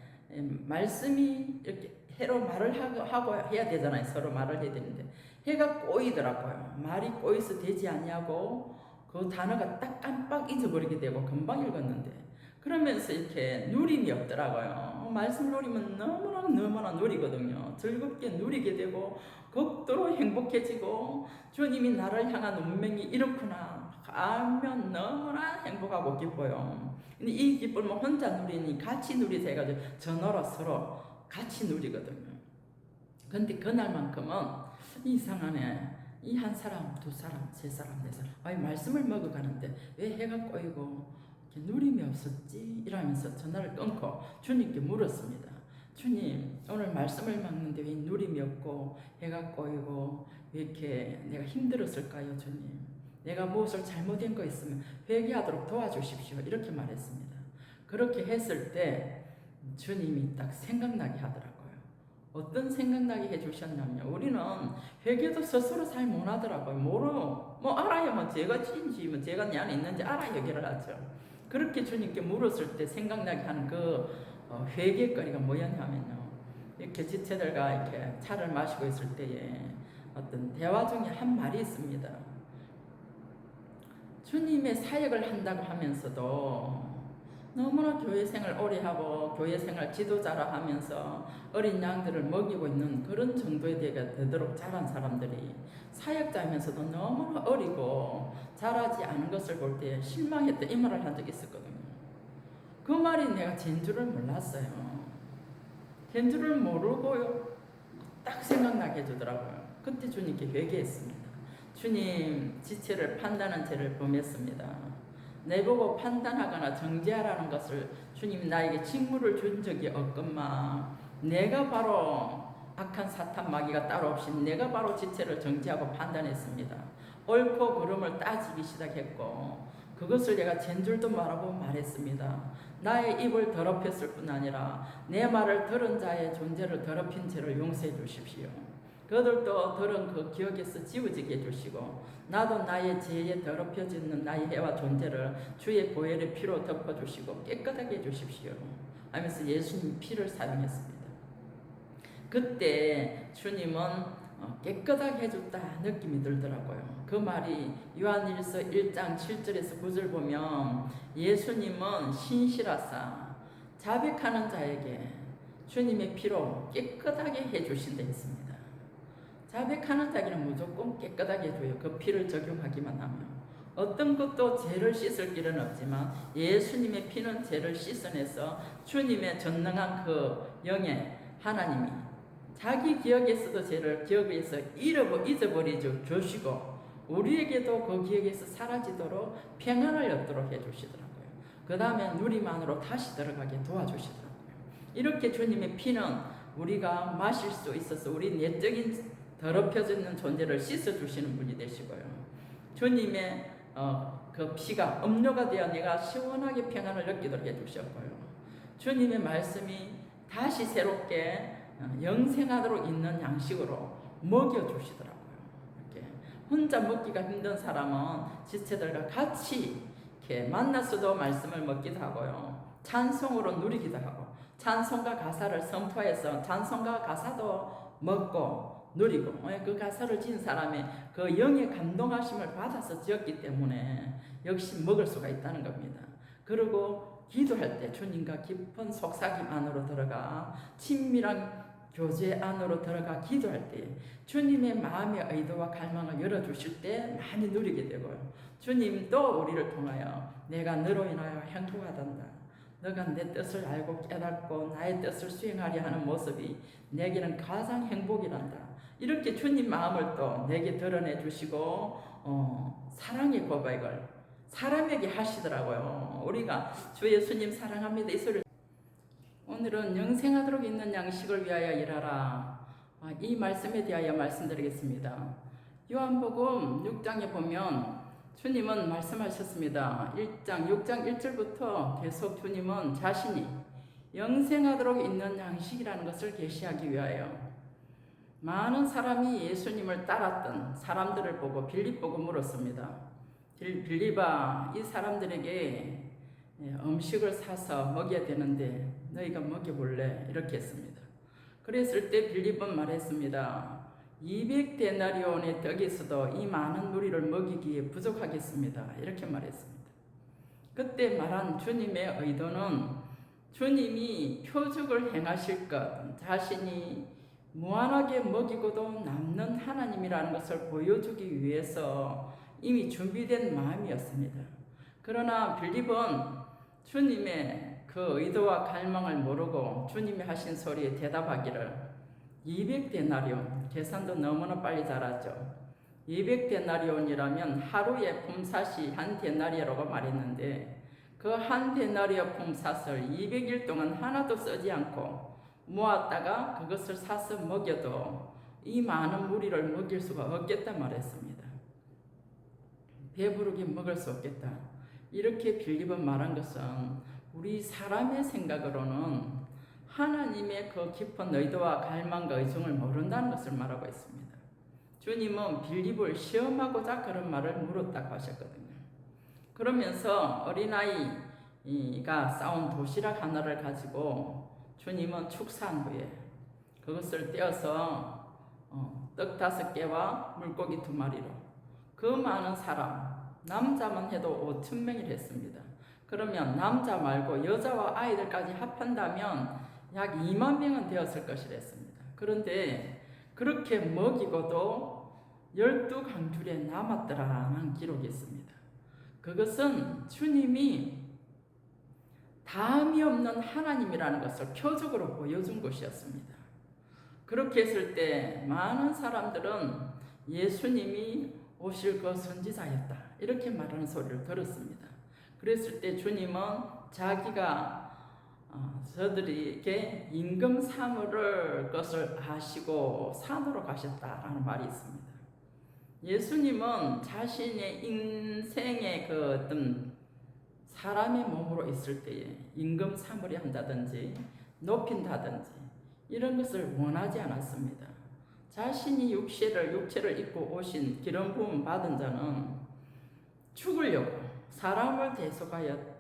말씀이 이렇게 해로 말을 하고 해야 되잖아요. 서로 말을 해야 되는데 해가 꼬이더라고요. 말이 꼬여서 되지 않냐고 그 단어가 딱 깜빡 잊어버리게 되고 금방 읽었는데 그러면서 이렇게 누림이 없더라고요. 말씀 누리면 너무나 누리거든요. 즐겁게 누리게 되고 극도로 행복해지고 주님이 나를 향한 운명이 이렇구나 알면 너무나 행복하고 기뻐요. 근데 이 기쁨을 혼자 누리니 같이 누리자 해가지고 전화로 서로 같이 누리거든요. 근데 그날만큼은 이상하네. 이 한 사람, 두 사람, 세 사람, 네 사람 말씀을 먹어가는데 왜 해가 꼬이고 누림이 없었지? 이러면서 전화를 끊고 주님께 물었습니다. 주님, 오늘 말씀을 먹는데 왜 누림이 없고 해가 꼬이고 왜 이렇게 내가 힘들었을까요, 주님? 내가 무엇을 잘못한 거 있으면 회개하도록 도와주십시오. 이렇게 말했습니다. 그렇게 했을 때 주님이 딱 생각나게 하더라고요. 어떤 생각나게 해주셨냐면요. 우리는 회개도 스스로 잘 못하더라고요. 알아야만 죄가 진지, 죄가 내 안에 있는지 알아야 회개를 하죠. 그렇게 주님께 물었을 때 생각나게 하는 그 회개거리가 뭐였냐면요. 이렇게 지체들과 이렇게 차를 마시고 있을 때에 어떤 대화 중에 한 말이 있습니다. 주님의 사역을 한다고 하면서도 너무나 교회 생활 오래 하고 교회 생활 지도자라 하면서 어린 양들을 먹이고 있는 그런 정도에 되도록 자란 사람들이 사역자면서도 너무나 어리고 자라지 않은 것을 볼 때 실망했다 이 말을 한 적이 있었거든요. 그 말이 내가 된 줄을 몰랐어요. 된 줄을 모르고요. 딱 생각나게 해주더라고요. 그때 주님께 회개했습니다. 주님, 지체를 판단한 죄를 범했습니다. 내보고 판단하거나 정죄하라는 것을 주님이 나에게 직무를 준 적이 없건만 내가 바로 악한 사탄 마귀가 따로 없이 내가 바로 지체를 정죄하고 판단했습니다. 옳고 그름을 따지기 시작했고 그것을 내가 잰 줄도 말하고 말했습니다. 나의 입을 더럽혔을 뿐 아니라 내 말을 들은 자의 존재를 더럽힌 죄를 용서해 주십시오. 그들도 들은 그 기억에서 지워지게 해주시고 나도 나의 죄에 더럽혀지는 나의 해와 존재를 주의 보혈의 피로 덮어주시고 깨끗하게 해주십시오 하면서 예수님 피를 사용했습니다. 그때 주님은 깨끗하게 해줬다 느낌이 들더라고요. 그 말이 요한일서 1장 7절에서 9절 보면 예수님은 신실하사 자백하는 자에게 주님의 피로 깨끗하게 해주신다 했습니다. 자백하는 자에게는 무조건 깨끗하게 해줘요. 그 피를 적용하기만 하면. 어떤 것도 죄를 씻을 길은 없지만 예수님의 피는 죄를 씻어내서 주님의 전능한 그 영의 하나님이 자기 기억에서도 죄를 기억에서 잊어버려 주시고 우리에게도 그 기억에서 사라지도록 평안을 얻도록 해주시더라고요. 그 다음에 누리만으로 다시 들어가게 도와주시더라고요. 이렇게 주님의 피는 우리가 마실 수 있어서 우리 내적인 더럽혀지는 존재를 씻어주시는 분이 되시고요. 주님의 그 피가 음료가 되어 내가 시원하게 평안을 느끼도록 해주셨고요. 주님의 말씀이 다시 새롭게 영생하도록 있는 양식으로 먹여주시더라고요. 이렇게 혼자 먹기가 힘든 사람은 지체들과 같이 이렇게 만나서도 말씀을 먹기도 하고요. 찬송으로 누리기도 하고 찬송과 가사를 선포해서 찬송과 가사도 먹고 누리고 그 가사를 지은 사람의 그 영의 감동하심을 받아서 지었기 때문에 역시 먹을 수가 있다는 겁니다. 그리고 기도할 때 주님과 깊은 속삭임 안으로 들어가 친밀한 교제 안으로 들어가 기도할 때 주님의 마음의 의도와 갈망을 열어주실 때 많이 누리게 되고요. 주님도 우리를 통하여 내가 너로 인하여 행복하단다. 너가 내 뜻을 알고 깨닫고 나의 뜻을 수행하려 하는 모습이 내게는 가장 행복이란다. 이렇게 주님 마음을 또 내게 드러내 주시고 사랑의 고백을 사람에게 하시더라고요. 우리가 주 예수님 사랑합니다 이 소리를 오늘은 영생하도록 있는 양식을 위하여 일하라 이 말씀에 대하여 말씀드리겠습니다. 요한복음 6장에 보면 주님은 말씀하셨습니다. 6장 1절부터 계속 주님은 자신이 영생하도록 있는 양식이라는 것을 계시하기 위하여 많은 사람이 예수님을 따랐던 사람들을 보고 빌립 보고 물었습니다. 빌립아, 이 사람들에게 음식을 사서 먹여야 되는데 너희가 먹여볼래? 이렇게 했습니다. 그랬을 때 빌립은 말했습니다. 200데나리온의 떡에서도 이 많은 무리를 먹이기에 부족하겠습니다. 이렇게 말했습니다. 그때 말한 주님의 의도는 주님이 표적을 행하실 것, 자신이 무한하게 먹이고도 남는 하나님이라는 것을 보여주기 위해서 이미 준비된 마음이었습니다. 그러나 빌립은 주님의 그 의도와 갈망을 모르고 주님이 하신 소리에 대답하기를 200데나리온, 계산도 너무나 빨리 잘하죠. 200데나리온이라면 하루의 품삯이 한 데나리오라고 말했는데 그 한 데나리오 품삯을 200일 동안 하나도 쓰지 않고 모았다가 그것을 사서 먹여도 이 많은 무리를 먹일 수가 없겠다 말했습니다. 배부르게 먹을 수 없겠다. 이렇게 빌립은 말한 것은 우리 사람의 생각으로는 하나님의 그 깊은 의도와 갈망과 의중을 모른다는 것을 말하고 있습니다. 주님은 빌립을 시험하고자 그런 말을 물었다고 하셨거든요. 그러면서 어린아이 가 싸운 도시락 하나를 가지고 주님은 축사한 후에 그것을 떼어서 떡 5개와 물고기 2마리로 그 많은 사람, 남자만 해도 5,000명이 됐습니다. 그러면 남자 말고 여자와 아이들까지 합한다면 약 2만 명은 되었을 것이랬습니다. 그런데 그렇게 먹이고도 12강줄에 남았더라는 기록이 있습니다. 그것은 주님이 다음이 없는 하나님이라는 것을 표적으로 보여준 것이었습니다. 그렇게 했을 때 많은 사람들은 예수님이 오실 그 선지자였다 이렇게 말하는 소리를 들었습니다. 그랬을 때 주님은 자기가 저들에게 임금 삼을 것을 아시고 산으로 가셨다라는 말이 있습니다. 예수님은 자신의 인생의 그 어떤 사람의 몸으로 있을 때에 임금 사물이 한다든지 높인다든지 이런 것을 원하지 않았습니다. 자신이 육체를 입고 오신 기름 부음 받은 자는 죽으려고 사람을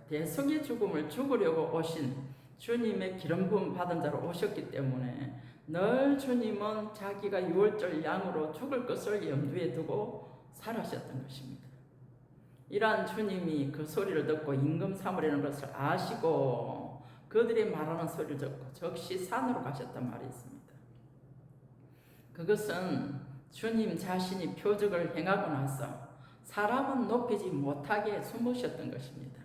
대속의 죽음을 죽으려고 오신 주님의 기름 부음 받은 자로 오셨기 때문에 늘 주님은 자기가 유월절 양으로 죽을 것을 염두에 두고 살아셨던 것입니다. 이러한 주님이 그 소리를 듣고 임금 삼으려는 것을 아시고 그들이 말하는 소리를 듣고 즉시 산으로 가셨단 말이 있습니다. 그것은 주님 자신이 표적을 행하고 나서 사람은 높이지 못하게 숨으셨던 것입니다.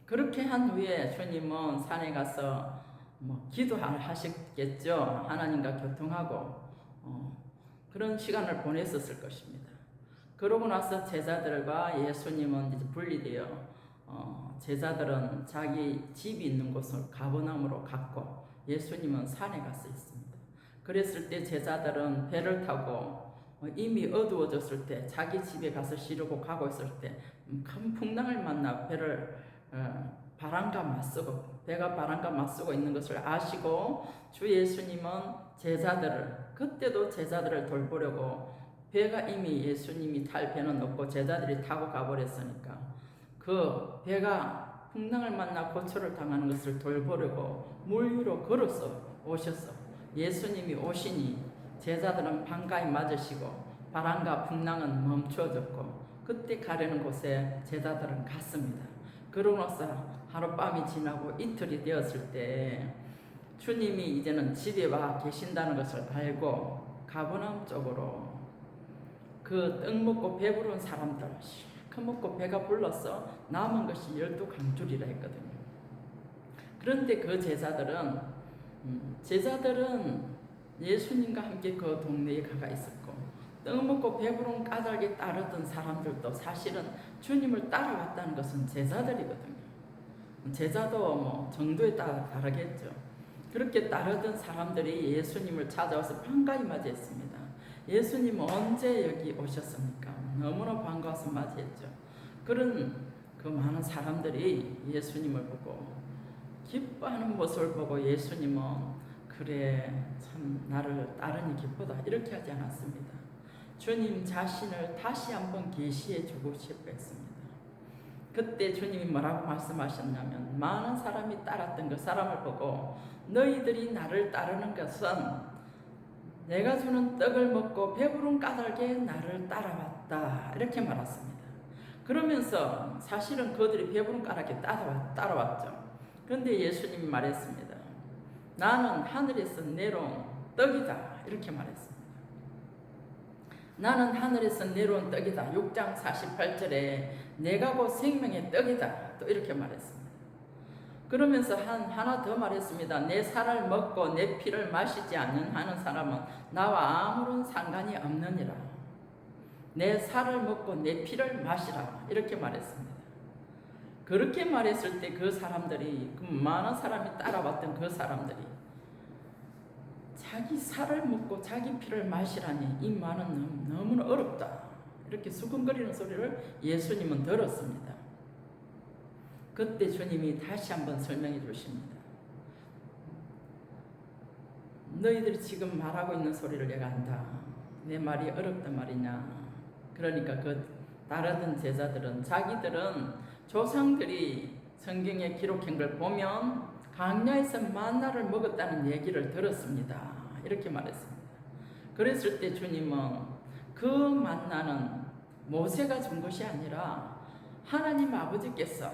그렇게 한 후에 주님은 산에 가서 기도하셨겠죠. 하나님과 교통하고 그런 시간을 보냈었을 것입니다. 그러고 나서 제자들과 예수님은 이제 분리되어 제자들은 자기 집이 있는 곳을 가버나움으로 갔고 예수님은 산에 가서 있습니다. 그랬을 때 제자들은 배를 타고 이미 어두워졌을 때 자기 집에 가서 쉬려고 가고 있을 때 큰 풍랑을 만나 배를 바람과 맞서고 배가 바람과 맞서고 있는 것을 아시고 주 예수님은 그때도 제자들을 돌보려고 배가 이미 예수님이 탈 배는 없고 제자들이 타고 가버렸으니까 그 배가 풍랑을 만나 고초를 당하는 것을 돌보려고 물 위로 걸어서 오셨어. 예수님이 오시니 제자들은 반가이 맞으시고 바람과 풍랑은 멈추어졌고 그때 가려는 곳에 제자들은 갔습니다. 그러고 나서 하룻밤이 지나고 이틀이 되었을 때 주님이 이제는 집에 와 계신다는 것을 알고 가버나움 쪽으로 그 떡 먹고 배부른 사람들 실컷 먹고 배가 불러서 남은 것이 12강줄이라 했거든요. 그런데 그 제자들은 예수님과 함께 그 동네에 가가 있었고 떡 먹고 배부른 까닭에 따르던 사람들도 사실은 주님을 따라왔다는 것은 제자들이거든요. 제자도 정도에 따라 다르겠죠. 그렇게 따르던 사람들이 예수님을 찾아와서 반가이 맞이했습니다. 예수님은 언제 여기 오셨습니까? 너무나 반가워서 맞이했죠. 그런 그 많은 사람들이 예수님을 보고 기뻐하는 모습을 보고 예수님은 그래 참 나를 따르니 기쁘다 이렇게 하지 않았습니다. 주님 자신을 다시 한번 계시해 주고 싶어 했습니다. 그때 주님이 뭐라고 말씀하셨냐면 많은 사람이 따랐던 그 사람을 보고 너희들이 나를 따르는 것은 내가 주는 떡을 먹고 배부른 까닭에 나를 따라왔다 이렇게 말했습니다. 그러면서 사실은 그들이 배부른 까닭에 따라왔죠. 그런데 예수님이 말했습니다. 나는 하늘에서 내려온 떡이다 이렇게 말했습니다. 나는 하늘에서 내려온 떡이다. 6장 48절에 내가 곧 생명의 떡이다 또 이렇게 말했습니다. 그러면서 하나 더 말했습니다. 내 살을 먹고 내 피를 마시지 않는 하는 사람은 나와 아무런 상관이 없느니라. 내 살을 먹고 내 피를 마시라 이렇게 말했습니다. 그렇게 말했을 때 그 사람들이 그 많은 사람이 따라왔던 그 사람들이 자기 살을 먹고 자기 피를 마시라니 이 말은 너무나 어렵다 이렇게 수근거리는 소리를 예수님은 들었습니다. 그때 주님이 다시 한번 설명해 주십니다. 너희들이 지금 말하고 있는 소리를 내가 안다. 내 말이 어렵단 말이냐. 그러니까 그 따르던 제자들은 자기들은 조상들이 성경에 기록한 걸 보면 광야에서 만나를 먹었다는 얘기를 들었습니다. 이렇게 말했습니다. 그랬을 때 주님은 그 만나는 모세가 준 것이 아니라 하나님 아버지께서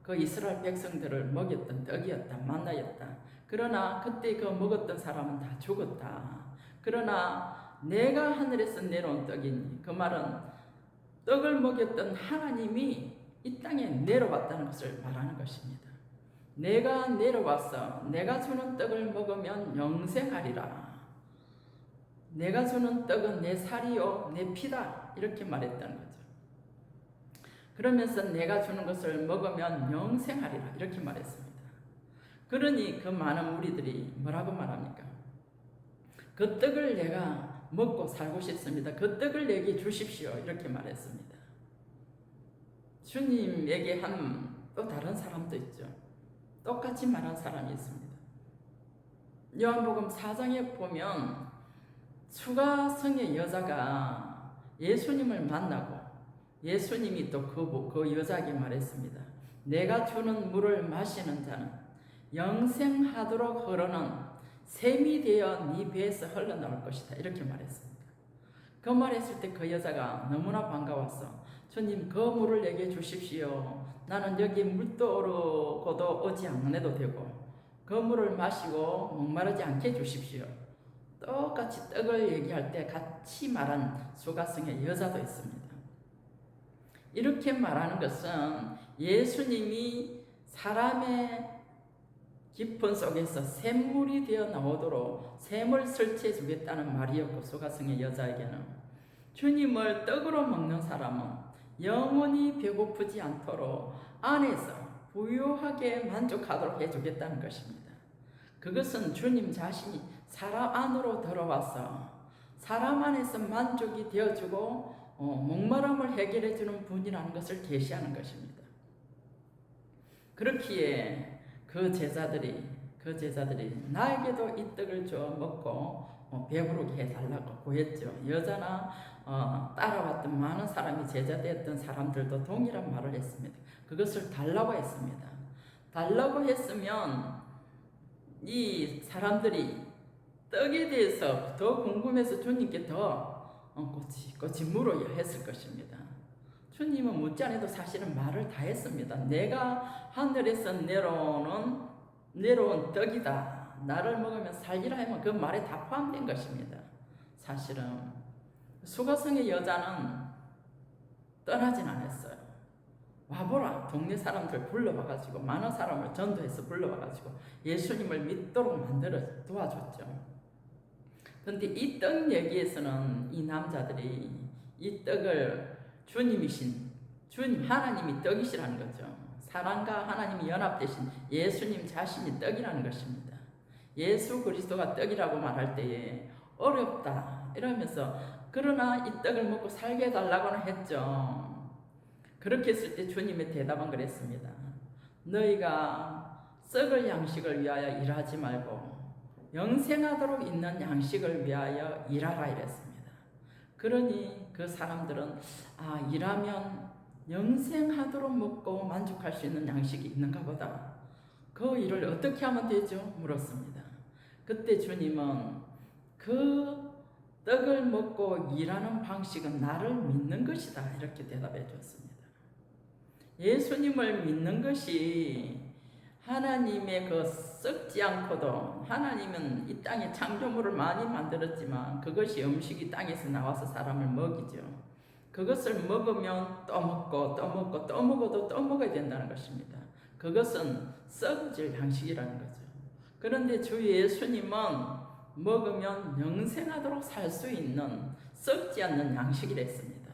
그 이스라엘 백성들을 먹였던 떡이었다, 만나였다. 그러나 그때 그 먹었던 사람은 다 죽었다. 그러나 내가 하늘에서 내려온 떡이니, 그 말은 떡을 먹였던 하나님이 이 땅에 내려왔다는 것을 말하는 것입니다. 내가 내려와서 내가 주는 떡을 먹으면 영생하리라. 내가 주는 떡은 내 살이요 내 피다, 이렇게 말했다는 거죠. 그러면서 내가 주는 것을 먹으면 영생하리라, 이렇게 말했습니다. 그러니 그 많은 무리들이 뭐라고 말합니까? 그 떡을 내가 먹고 살고 싶습니다. 그 떡을 내게 주십시오, 이렇게 말했습니다. 주님에게 한 또 다른 사람도 있죠. 똑같이 말한 사람이 있습니다. 요한복음 4장에 보면 수가성의 여자가 예수님을 만나고 예수님이 또 그 여자에게 말했습니다. 내가 주는 물을 마시는 자는 영생하도록 흐르는 샘이 되어 네 배에서 흘러나올 것이다, 이렇게 말했습니다. 그 말했을 때 그 여자가 너무나 반가웠어. 주님, 그 물을 내게 주십시오. 나는 여기 물도로고도 오지 않아도 되고 그 물을 마시고 목마르지 않게 해주십시오. 똑같이 떡을 얘기할 때 같이 말한 수가성의 여자도 있습니다. 이렇게 말하는 것은 예수님이 사람의 깊은 속에서 샘물이 되어 나오도록 샘을 설치해 주겠다는 말이었고, 수가성의 여자에게는 주님을 떡으로 먹는 사람은 영원히 배고프지 않도록 안에서 부유하게 만족하도록 해주겠다는 것입니다. 그것은 주님 자신이 사람 안으로 들어와서 사람 안에서 만족이 되어주고 목마름을 해결해주는 분이라는 것을 계시하는 것입니다. 그렇기에 그 제자들이 나에게도 이 떡을 줘 먹고 배부르게 해달라고 구했죠. 여자나 따라왔던 많은 사람이 제자 되었던 사람들도 동일한 말을 했습니다. 그것을 달라고 했습니다. 달라고 했으면 이 사람들이 떡에 대해서 더 궁금해서 주님께 더 꼬치 물어야 했을 것입니다. 주님은 묻지 않아도 사실은 말을 다 했습니다. 내가 하늘에서 내려온 떡이다. 나를 먹으면 살리라 하면 그 말에 다 포함된 것입니다. 사실은 수가성의 여자는 떠나진 않았어요. 와보라, 동네 사람들 불러와가지고 많은 사람을 전도해서 불러와가지고 예수님을 믿도록 만들어 도와줬죠. 그런데 이 떡 얘기에서는 이 남자들이 이 떡을 주님이신 주님 하나님이 떡이시라는 거죠. 사람과 하나님이 연합되신 예수님 자신이 떡이라는 것입니다. 예수 그리스도가 떡이라고 말할 때에 어렵다 이러면서 그러나 이 떡을 먹고 살게 해달라고는 했죠. 그렇게 했을 때 주님의 대답은 그랬습니다. 너희가 썩을 양식을 위하여 일하지 말고 영생하도록 있는 양식을 위하여 일하라 이랬습니다. 그러니 그 사람들은 일하면 영생하도록 먹고 만족할 수 있는 양식이 있는가 보다. 그 일을 어떻게 하면 되죠? 물었습니다. 그때 주님은 그 떡을 먹고 일하는 방식은 나를 믿는 것이다 이렇게 대답해 주었습니다. 예수님을 믿는 것이 하나님의 그 썩지 않고도 하나님은 이 땅에 창조물을 많이 만들었지만 그것이 음식이 땅에서 나와서 사람을 먹이죠. 그것을 먹으면 또 먹고 또 먹고 또 먹어도 또 먹어야 된다는 것입니다. 그것은 썩어질 양식이라는 거죠. 그런데 주 예수님은 먹으면 영생하도록 살 수 있는 썩지 않는 양식이랬습니다.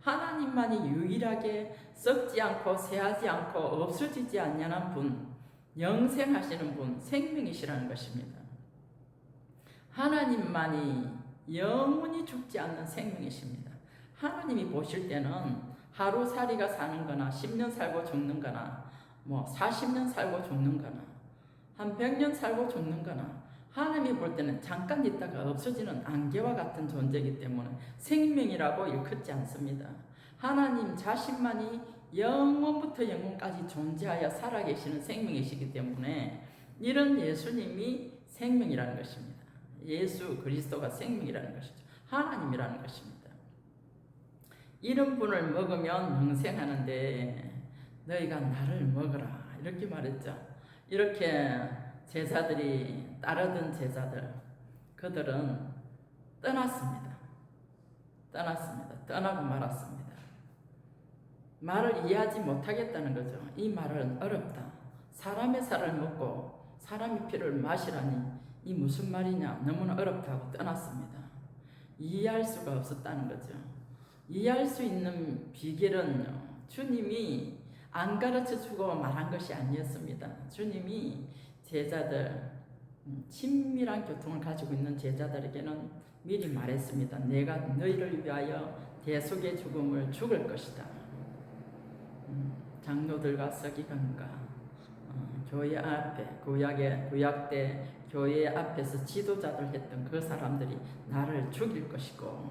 하나님만이 유일하게 썩지 않고 새하지 않고 없어지지 않냐는 분, 영생하시는 분, 생명이시라는 것입니다. 하나님만이 영원히 죽지 않는 생명이십니다. 하나님이 보실 때는 하루살이가 사는 거나 10년 살고 죽는 거나 40년 살고 죽는 거나 한 100년 살고 죽는 거나 하나님이 볼 때는 잠깐 있다가 없어지는 안개와 같은 존재이기 때문에 생명이라고 일컫지 않습니다. 하나님 자신만이 영원부터 영원까지 존재하여 살아계시는 생명이시기 때문에 이런 예수님이 생명이라는 것입니다. 예수 그리스도가 생명이라는 것이죠. 하나님이라는 것입니다. 이런 분을 먹으면 영생하는데 너희가 나를 먹어라 이렇게 말했죠. 이렇게 제자들이 따르던 제자들 그들은 떠났습니다. 떠나고 말았습니다. 말을 이해하지 못하겠다는 거죠. 이 말은 어렵다. 사람의 살을 먹고 사람의 피를 마시라니 이 무슨 말이냐 너무나 어렵다고 떠났습니다. 이해할 수가 없었다는 거죠. 이해할 수 있는 비결은 주님이 안 가르쳐 주고 말한 것이 아니었습니다. 주님이 제자들 친밀한 교통을 가지고 있는 제자들에게는 미리 말했습니다. 내가 너희를 위하여 대속의 죽음을 죽을 것이다. 장로들과 서기관과 교회 앞에 구약 때 교회 앞에서 지도자들 했던 그 사람들이 나를 죽일 것이고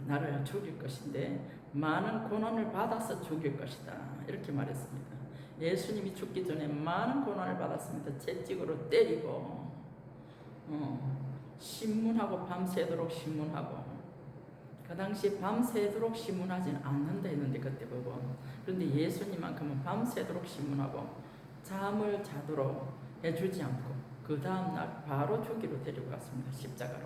나를 죽일 것인데 많은 고난을 받아서 죽일 것이다 이렇게 말했습니다. 예수님이 죽기 전에 많은 고난을 받았습니다. 채찍으로 때리고 신문하고 밤새도록 신문하고 그 당시 밤새도록 신문하지는 않는다 했는데 그때 보고 그런데 예수님만큼은 밤새도록 신문하고 잠을 자도록 해주지 않고 그 다음날 바로 죽이로 데리고 갔습니다. 십자가로.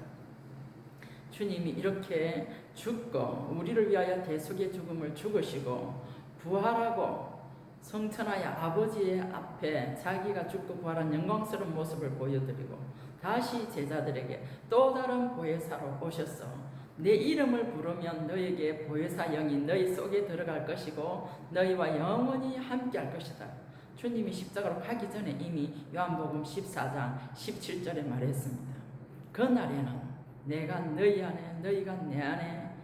주님이 이렇게 죽고 우리를 위하여 대속의 죽음을 죽으시고 부활하고 성천하여 아버지의 앞에 자기가 죽고 부활한 영광스러운 모습을 보여드리고 다시 제자들에게 또 다른 보혜사로 오셔서 내 이름을 부르면 너에게 보혜사 영이 너희 속에 들어갈 것이고 너희와 영원히 함께 할 것이다. 주님이 십자가로 가기 전에 이미 요한복음 14장 17절에 말했습니다. 그날에는 내가 너희 안에 너희가 내 안에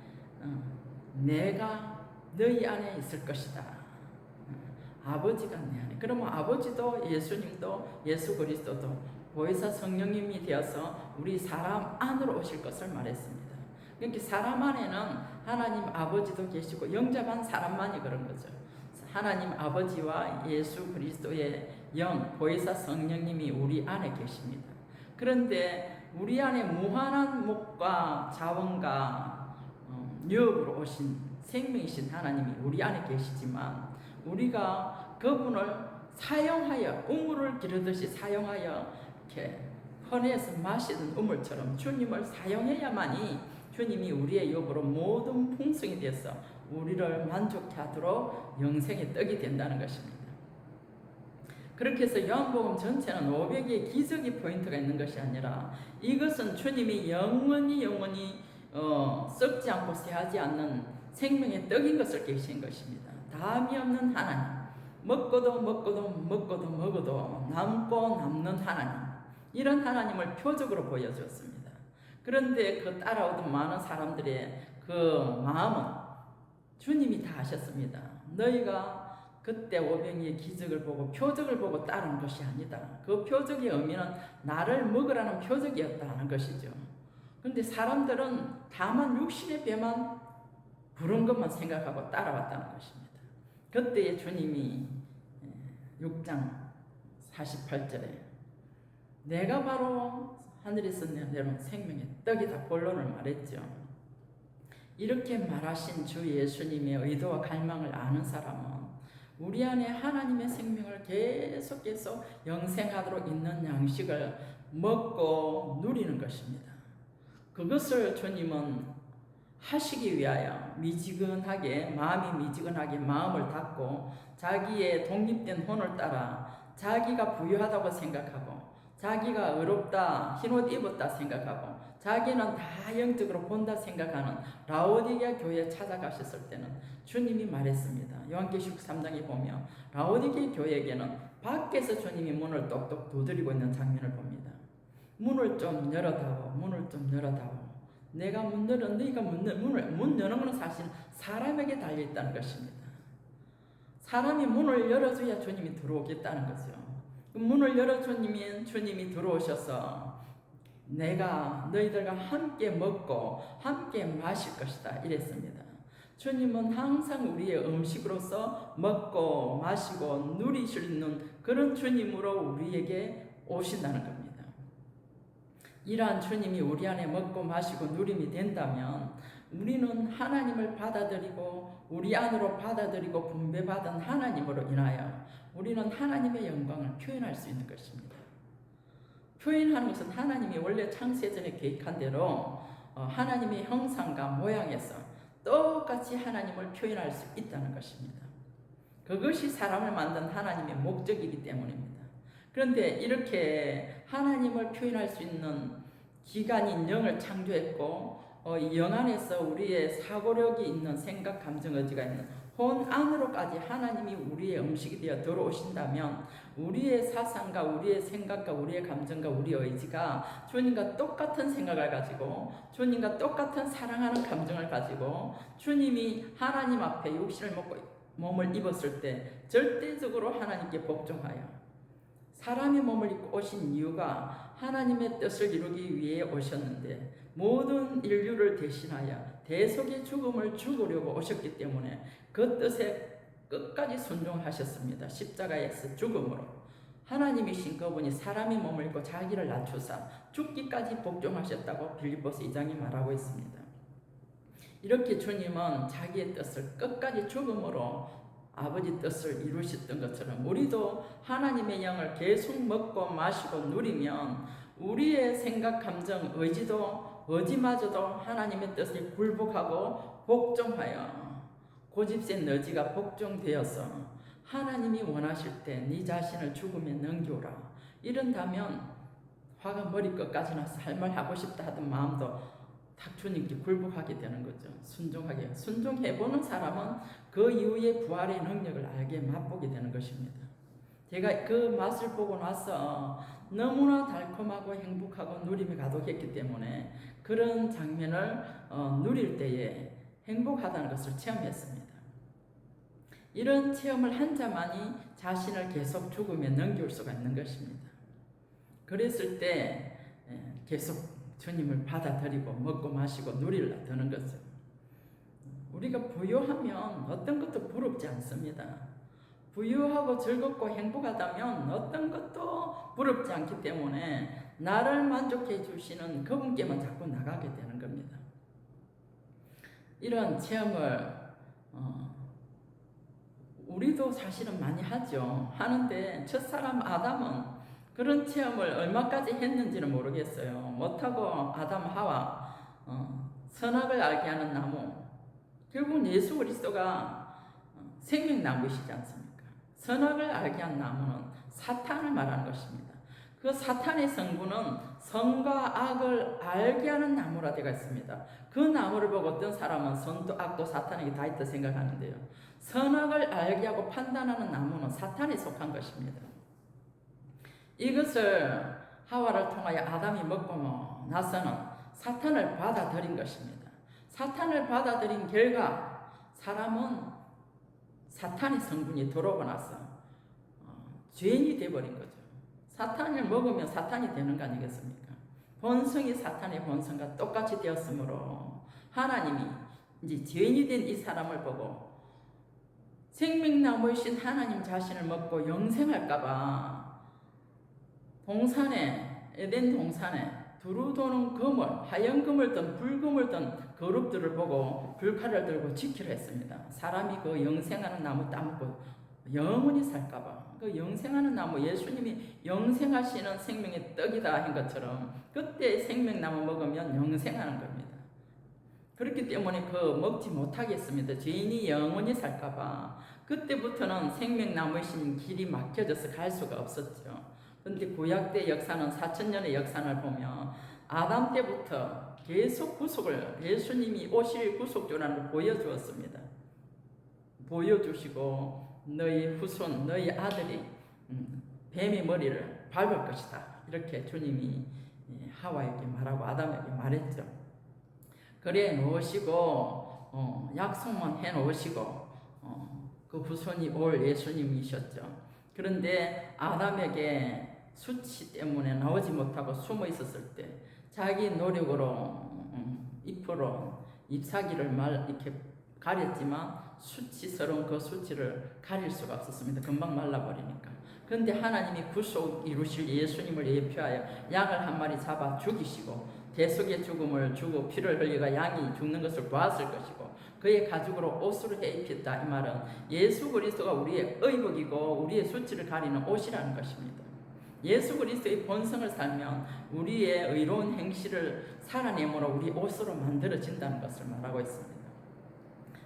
내가 너희 안에 있을 것이다. 아버지가 내 안에. 그러면 아버지도 예수님도 예수 그리스도도 보혜사 성령님이 되어서 우리 사람 안으로 오실 것을 말했습니다. 그러니까 사람 안에는 하나님 아버지도 계시고 영접한 사람만이 그런 거죠. 하나님 아버지와 예수 그리스도의 영 보혜사 성령님이 우리 안에 계십니다. 그런데 우리 안에 무한한 목과 자원과 유업으로 오신 생명이신 하나님이 우리 안에 계시지만 우리가 그분을 사용하여 우물을 기르듯이 사용하여 이렇게 헌해서 마시는 우물처럼 주님을 사용해야만이 주님이 우리의 유업으로 모든 풍성이 되어서 우리를 만족케 하도록 영생의 떡이 된다는 것입니다. 그렇게 해서 요한복음 전체는 500개의 기적의 포인트가 있는 것이 아니라 이것은 주님이 영원히 썩지 않고 쇠하지 않는 생명의 떡인 것을 계신 것입니다. 담이 없는 하나님, 먹고도 남고 남는 하나님, 이런 하나님을 표적으로 보여주었습니다. 그런데 그 따라오던 많은 사람들의 그 마음은 주님이 다 하셨습니다. 너희가 그때 500의 기적을 보고 표적을 보고 따른 것이 아니다. 그 표적의 의미는 나를 먹으라는 표적이었다는 것이죠. 그런데 사람들은 다만 육신의 배만 부른 것만 생각하고 따라왔다는 것입니다. 그때 주님이 6장 48절에 내가 바로 하늘에서 내려온 생명의 떡이다 본론을 말했죠. 이렇게 말하신 주 예수님의 의도와 갈망을 아는 사람은 우리 안에 하나님의 생명을 계속해서 영생하도록 있는 양식을 먹고 누리는 것입니다. 그것을 주님은 하시기 위하여 마음이 미지근하게 마음을 닫고 자기의 독립된 혼을 따라 자기가 부유하다고 생각하고 자기가 의롭다 흰옷 입었다 생각하고 자기는 다 영적으로 본다 생각하는 라오디게아 교회에 찾아가셨을 때는 주님이 말했습니다. 요한계시록 3장에 보면 라오디게아 교회에게는 밖에서 주님이 문을 똑똑 두드리고 있는 장면을 봅니다. 문을 좀 열어다오. 내가 문 열어 너희가 문 여는 것은 사실 사람에게 달려있다는 것입니다. 사람이 문을 열어줘야 주님이 들어오겠다는 거죠. 문을 열어주면 주님이 들어오셔서 내가 너희들과 함께 먹고 함께 마실 것이다 이랬습니다. 주님은 항상 우리의 음식으로서 먹고 마시고 누릴 수 있는 그런 주님으로 우리에게 오신다는 겁니다. 이러한 주님이 우리 안에 먹고 마시고 누림이 된다면 우리는 하나님을 받아들이고 우리 안으로 받아들이고 분배받은 하나님으로 인하여 우리는 하나님의 영광을 표현할 수 있는 것입니다. 표현하는 것은 하나님이 원래 창세전에 계획한 대로 하나님의 형상과 모양에서 똑같이 하나님을 표현할 수 있다는 것입니다. 그것이 사람을 만든 하나님의 목적이기 때문입니다. 그런데 이렇게 하나님을 표현할 수 있는 기관인 영을 창조했고 영 안에서 우리의 사고력이 있는 생각, 감정, 의지가 있는 혼 안으로까지 하나님이 우리의 음식이 되어 들어오신다면 우리의 사상과 우리의 생각과 우리의 감정과 우리의 의지가 주님과 똑같은 생각을 가지고 주님과 똑같은 사랑하는 감정을 가지고 주님이 하나님 앞에 육신을 먹고 몸을 입었을 때 절대적으로 하나님께 복종하여 사람의 몸을 입고 오신 이유가 하나님의 뜻을 이루기 위해 오셨는데 모든 인류를 대신하여 대속의 죽음을 죽으려고 오셨기 때문에 그 뜻에 끝까지 순종하셨습니다. 십자가에서 죽음으로 하나님이신 그분이 사람의 몸을 입고 자기를 낮추사 죽기까지 복종하셨다고 빌립보서 2장이 말하고 있습니다. 이렇게 주님은 자기의 뜻을 끝까지 죽음으로 아버지 뜻을 이루셨던 것처럼 우리도 하나님의 영을 계속 먹고 마시고 누리면 우리의 생각, 감정, 의지마저도 하나님의 뜻에 굴복하고 복종하여 고집센 의지가 복종되어서 하나님이 원하실 때 네 자신을 죽음에 넘겨오라 이런다면 화가 머리끝까지 나서 할 말 하고 싶다 하던 마음도 탁 주님께 굴복하게 되는 거죠. 순종해보는 사람은 그 이후에 부활의 능력을 알게 맛보게 되는 것입니다. 제가 그 맛을 보고 나서 너무나 달콤하고 행복하고 누림이 가득했기 때문에 그런 장면을 누릴 때에 행복하다는 것을 체험했습니다. 이런 체험을 한 자만이 자신을 계속 죽음에 넘겨올 수가 있는 것입니다. 그랬을 때 계속 주님을 받아들이고 먹고 마시고 누리려 드는 거죠. 우리가 부유하면 어떤 것도 부럽지 않습니다. 부유하고 즐겁고 행복하다면 어떤 것도 부럽지 않기 때문에 나를 만족해 주시는 그분께만 자꾸 나가게 되는 겁니다. 이런 체험을 우리도 사실은 많이 하죠. 하는데 첫사람 아담은 그런 체험을 얼마까지 했는지는 모르겠어요. 못하고 아담 하와 선악을 알게 하는 나무, 결국 예수 그리스도가 생명나무이시지 않습니까? 선악을 알게 한 나무는 사탄을 말하는 것입니다. 그 사탄의 성분은 선과 악을 알게 하는 나무라 되어 있습니다. 그 나무를 보고 어떤 사람은 선도 악도 사탄에게 다 있다 생각하는데요. 선악을 알게 하고 판단하는 나무는 사탄에 속한 것입니다. 이것을 하와를 통하여 아담이 먹고 나서는 사탄을 받아들인 것입니다. 사탄을 받아들인 결과 사람은 사탄의 성분이 들어오고 나서 죄인이 되어버린 거죠. 사탄을 먹으면 사탄이 되는 거 아니겠습니까? 본성이 사탄의 본성과 똑같이 되었으므로 하나님이 이제 죄인이 된 이 사람을 보고 생명나무이신 하나님 자신을 먹고 영생할까봐 동산에, 에덴 동산에 두루 도는 그물, 하얀 그물든 붉음을든 그룹들을 보고 불칼을 들고 지키려 했습니다. 사람이 그 영생하는 나무 따먹고 영원히 살까봐. 그 영생하는 나무, 예수님이 영생하시는 생명의 떡이다 한 것처럼 그때 생명나무 먹으면 영생하는 겁니다. 그렇기 때문에 먹지 못하겠습니다. 죄인이 영원히 살까봐. 그때부터는 생명나무이신 길이 막혀져서 갈 수가 없었죠. 그런데 구약 때 역사는 4000년의 역사를 보면 아담 때부터 계속 구속을 예수님이 오실 구속주라는 걸 보여주었습니다. 보여주시고 너희 후손, 너희 아들이 뱀의 머리를 밟을 것이다. 이렇게 주님이 하와에게 말하고 아담에게 말했죠. 그래 놓으시고 약속만 해 놓으시고 그 후손이 올 예수님이셨죠. 그런데 아담에게 수치 때문에 나오지 못하고 숨어 있었을 때 자기 노력으로 잎으로 잎사귀를 이렇게 가렸지만 수치스러운 그 수치를 가릴 수가 없었습니다. 금방 말라버리니까. 그런데 하나님이 구속 이루실 예수님을 예표하여 양을 한 마리 잡아 죽이시고 대속의 죽음을 주고 피를 흘리가 양이 죽는 것을 보았을 것이고 그의 가죽으로 옷으로 해 입혔다. 이 말은 예수 그리스도가 우리의 의복이고 우리의 수치를 가리는 옷이라는 것입니다. 예수 그리스도의 본성을 살면 우리의 의로운 행실을 살아내므로 우리 옷으로 만들어진다는 것을 말하고 있습니다.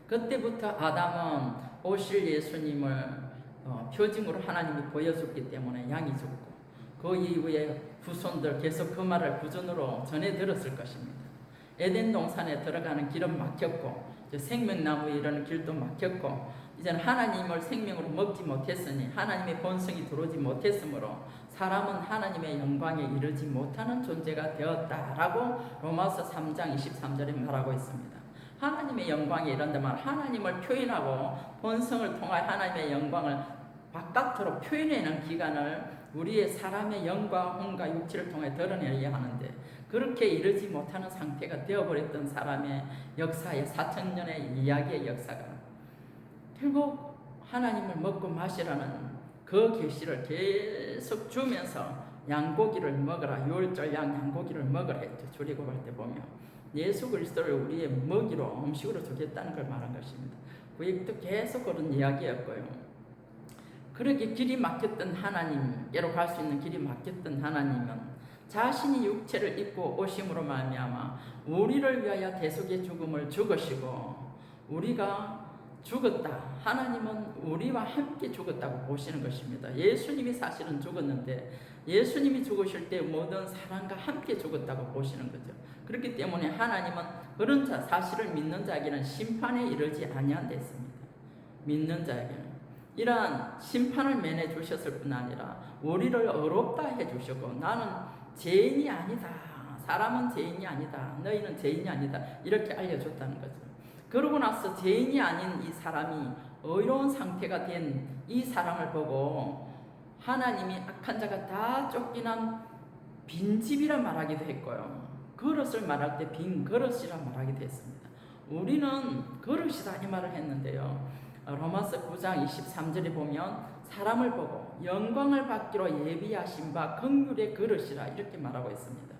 그때부터 아담은 오실 예수님을 표징으로 하나님이 보여줬기 때문에 양이 죽고 그 이후에 후손들 계속 그 말을 구전으로 전해 들었을 것입니다. 에덴 동산에 들어가는 길은 막혔고 생명나무에 이르는 길도 막혔고 이제는 하나님을 생명으로 먹지 못했으니 하나님의 본성이 들어오지 못했으므로 사람은 하나님의 영광에 이르지 못하는 존재가 되었다라고 로마서 3장 23절에 말하고 있습니다. 하나님의 영광에 이른다면 하나님을 표현하고 본성을 통하여 하나님의 영광을 바깥으로 표현하는 기간을 우리의 사람의 영과 혼과 육체를 통해 드러내야 하는데 그렇게 이르지 못하는 상태가 되어버렸던 사람의 역사의 4,000년의 이야기의 역사가 결국 하나님을 먹고 마시라는 그 계시를 계속 주면서 양고기를 먹으라, 유월절 양고기를 먹으라 했죠. 출애굽할 때 보면 예수 그리스도를 우리의 먹이로 음식으로 주겠다는 걸 말한 것입니다. 구약도 계속 그런 이야기였고요. 그렇게 길이 막혔던 하나님께로 갈 수 있는 길이 막혔던 하나님은 자신이 육체를 입고 오심으로 말미암아 우리를 위하여 대속의 죽음을 죽으시고 우리가 죽었다. 하나님은 우리와 함께 죽었다고 보시는 것입니다. 예수님이 사실은 죽었는데 예수님이 죽으실 때 모든 사람과 함께 죽었다고 보시는 거죠. 그렇기 때문에 하나님은 그런 자, 사실을 믿는 자에게는 심판에 이르지 아니한댔습니다. 믿는 자에게는 이러한 심판을 면해 주셨을 뿐 아니라 우리를 의롭다 해 주셨고 나는 죄인이 아니다. 사람은 죄인이 아니다. 너희는 죄인이 아니다. 이렇게 알려줬다는 거죠. 그러고 나서 죄인이 아닌 이 사람이 의로운 상태가 된 이 사람을 보고 하나님이 악한 자가 다 쫓겨난 빈집이라 말하기도 했고요. 그릇을 말할 때 빈 그릇이라 말하기도 했습니다. 우리는 그릇이다 이 말을 했는데요. 로마서 9장 23절에 보면 사람을 보고 영광을 받기로 예비하신 바 긍휼의 그릇이라 이렇게 말하고 있습니다.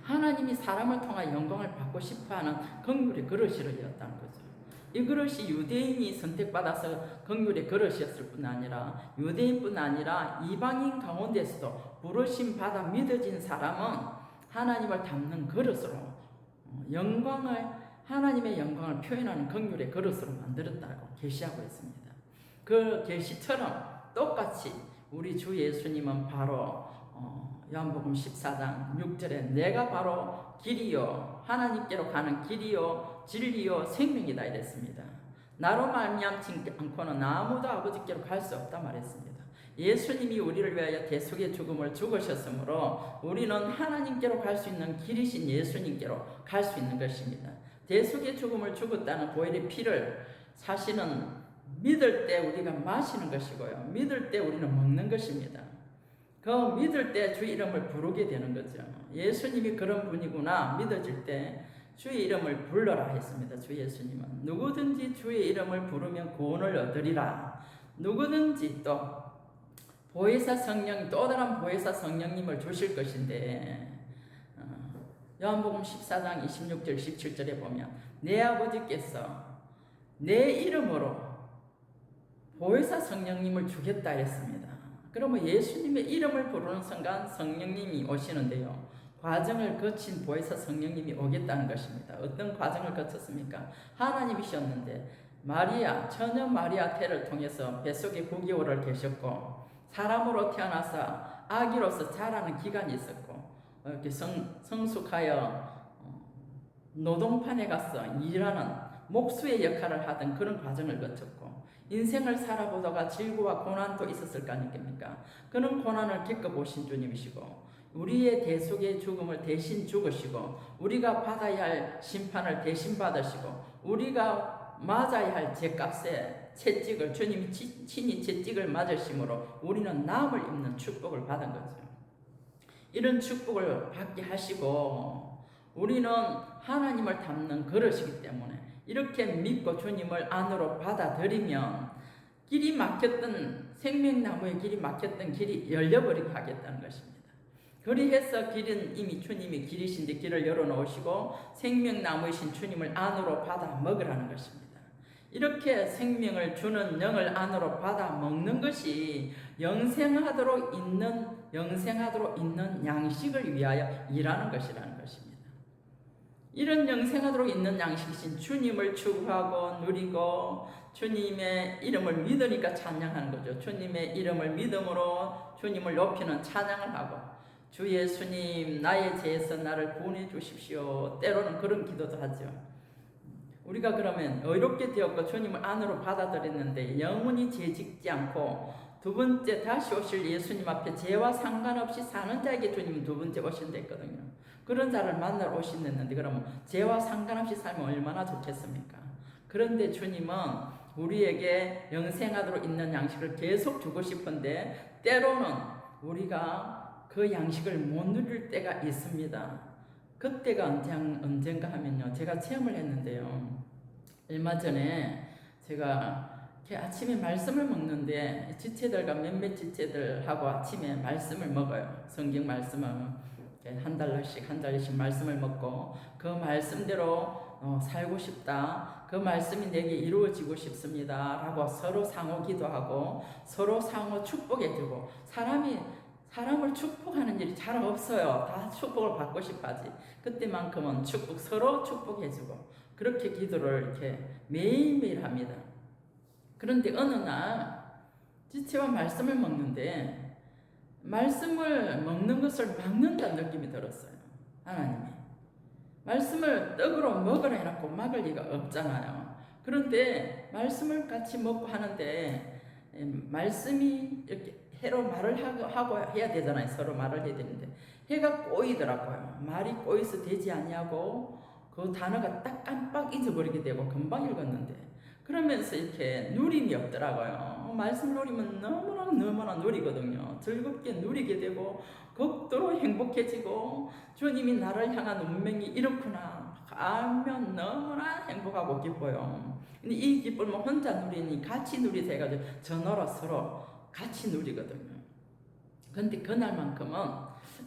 하나님이 사람을 통해 영광을 받고 싶어하는 긍휼의 그릇이었다는 거죠. 이 그릇이 유대인이 선택받아서 긍휼의 그릇이었을 뿐 아니라 유대인뿐 아니라 이방인 가운데서도 부르심 받아 믿어진 사람은 하나님을 담는 그릇으로 하나님의 영광을 표현하는 긍휼의 그릇으로 만들었다고 계시하고 있습니다. 그 계시처럼 똑같이 우리 주 예수님은 바로 요한복음 14장 6절에 내가 바로 길이요 하나님께로 가는 길이요 진리요 생명이다 이랬습니다. 나로 말미암지 않고는 아무도 아버지께로 갈 수 없다 말했습니다. 예수님이 우리를 위하여 대속의 죽음을 죽으셨으므로 우리는 하나님께로 갈 수 있는 길이신 예수님께로 갈 수 있는 것입니다. 대속의 죽음을 죽었다는 보혈의 피를 사실은 믿을 때 우리가 마시는 것이고요. 믿을 때 우리는 먹는 것입니다. 그 믿을 때 주의 이름을 부르게 되는 거죠. 예수님이 그런 분이구나 믿어질 때 주의 이름을 불러라 했습니다. 주 예수님은 누구든지 주의 이름을 부르면 구원을 얻으리라. 누구든지 또 보혜사 성령 또 다른 보혜사 성령님을 주실 것인데 요한복음 14장 26절 17절에 보면 내 아버지께서 내 이름으로 보혜사 성령님을 주겠다 했습니다. 그러면 예수님의 이름을 부르는 순간 성령님이 오시는데요. 과정을 거친 보혜사 성령님이 오겠다는 것입니다. 어떤 과정을 거쳤습니까? 하나님이셨는데 마리아, 처녀 마리아 태를 통해서 뱃속에 9개월을 계셨고 사람으로 태어나서 아기로서 자라는 기간이 있었고 이렇게 성숙하여 노동판에 가서 일하는 목수의 역할을 하던 그런 과정을 거쳤고 인생을 살아보다가 질고와 고난도 있었을 거 아닙니까? 그런 고난을 겪어보신 주님이시고 우리의 대속의 죽음을 대신 죽으시고 우리가 받아야 할 심판을 대신 받으시고 우리가 맞아야 할 죄값에 채찍을 주님이 친히 채찍을 맞으심으로 우리는 남을 입는 축복을 받은 거죠. 이런 축복을 받게 하시고 우리는 하나님을 담는 그릇이기 때문에 이렇게 믿고 주님을 안으로 받아들이면 길이 막혔던 생명나무의 길이 막혔던 길이 열려버리고 하겠다는 것입니다. 그리해서 길은 이미 주님이 길이신데 길을 열어놓으시고 생명나무이신 주님을 안으로 받아 먹으라는 것입니다. 이렇게 생명을 주는 영을 안으로 받아 먹는 것이 영생하도록 있는 양식을 위하여 일하는 것이라는 것입니다. 이런 영생하도록 있는 양식이신 주님을 추구하고 누리고 주님의 이름을 믿으니까 찬양하는 거죠. 주님의 이름을 믿음으로 주님을 높이는 찬양을 하고 주 예수님 나의 죄에서 나를 구원해 주십시오. 때로는 그런 기도도 하죠. 우리가 그러면 의롭게 되었고 주님을 안으로 받아들였는데 영원히 죄 짓지 않고 두 번째 다시 오실 예수님 앞에 죄와 상관없이 사는 자에게 주님은 두 번째 오신다 했거든요. 그런 자를 만나러 오신다는데 그러면 죄와 상관없이 살면 얼마나 좋겠습니까? 그런데 주님은 우리에게 영생하도록 있는 양식을 계속 주고 싶은데 때로는 우리가 그 양식을 못 누릴 때가 있습니다. 그때가 언젠가 하면요. 제가 체험을 했는데요. 얼마 전에 제가 아침에 말씀을 먹는데 지체들과 몇몇 지체들하고 아침에 말씀을 먹어요. 성경 말씀을 한 달씩 말씀을 먹고 그 말씀대로 살고 싶다. 그 말씀이 내게 이루어지고 싶습니다. 라고 서로 상호 기도하고 서로 상호 축복해주고 사람을 축복하는 일이 잘 없어요. 다 축복을 받고 싶어하지. 그때만큼은 서로 축복해주고 그렇게 기도를 이렇게 매일매일 합니다. 그런데 어느 날 지체와 말씀을 먹는데 말씀을 먹는 것을 막는다는 느낌이 들었어요. 하나님이 말씀을 떡으로 먹으라 해놓고 막을 리가 없잖아요. 그런데 말씀을 같이 먹고 하는데 말씀이 이렇게 해로 말을 하고 해야 되잖아요. 서로 말을 해야 되는데 해가 꼬이더라고요. 말이 꼬여서 되지 않냐고 그 단어가 딱 깜빡 잊어버리게 되고 금방 읽었는데 그러면서 이렇게 누림이 없더라고요. 말씀 누리면 너무나 누리거든요. 즐겁게 누리게 되고 극도로 행복해지고 주님이 나를 향한 운명이 이렇구나 알면 너무나 행복하고 기뻐요. 근데 이 기쁨을 혼자 누리니 같이 누리자 해가지고 전화로 서로 같이 누리거든요. 근데 그날만큼은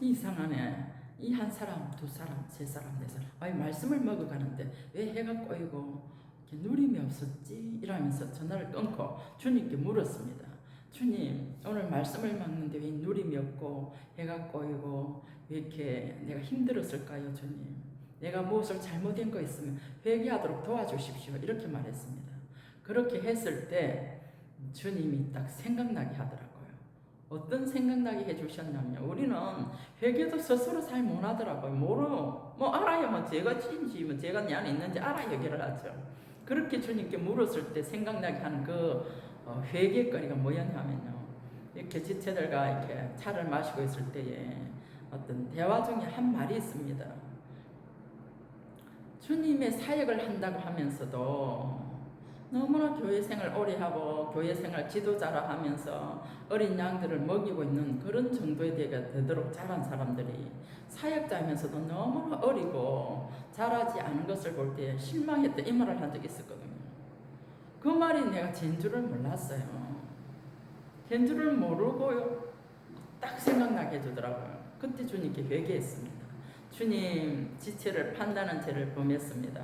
이상하네. 이 한 사람, 두 사람, 세 사람, 네 사람 말씀을 먹어가는데 왜 해가 꼬이고 누림이 없었지? 이러면서 전화를 끊고 주님께 물었습니다. 주님, 오늘 말씀을 먹는데 왜 누림이 없고 해가 꼬이고 왜 이렇게 내가 힘들었을까요, 주님? 내가 무엇을 잘못한 거 있으면 회개하도록 도와주십시오. 이렇게 말했습니다. 그렇게 했을 때 주님이 딱 생각나게 하더라고요. 어떤 생각나게 해주셨냐면 우리는 회개도 스스로 잘 못하더라고요. 알아야만 죄가 진지 죄가 내 안에 있는지 알아야 회개를 하죠. 그렇게 주님께 물었을 때 생각나게 하는 그 회개거리가 뭐였냐면요. 이렇게 지체들과 이렇게 차를 마시고 있을 때에 어떤 대화 중에 한 말이 있습니다. 주님의 사역을 한다고 하면서도 너무나 교회 생활 오래 하고 교회 생활 지도자라 하면서 어린 양들을 먹이고 있는 그런 정도에 되도록 자란 사람들이 사역자이면서도 너무나 어리고 자라지 않은 것을 볼 때 실망했다 이 말을 한 적이 있었거든요. 그 말이 내가 된 줄을 몰랐어요. 된 줄을 모르고 딱 생각나게 해주더라고요. 그때 주님께 회개했습니다. 주님, 지체를 판단한 죄를 범했습니다.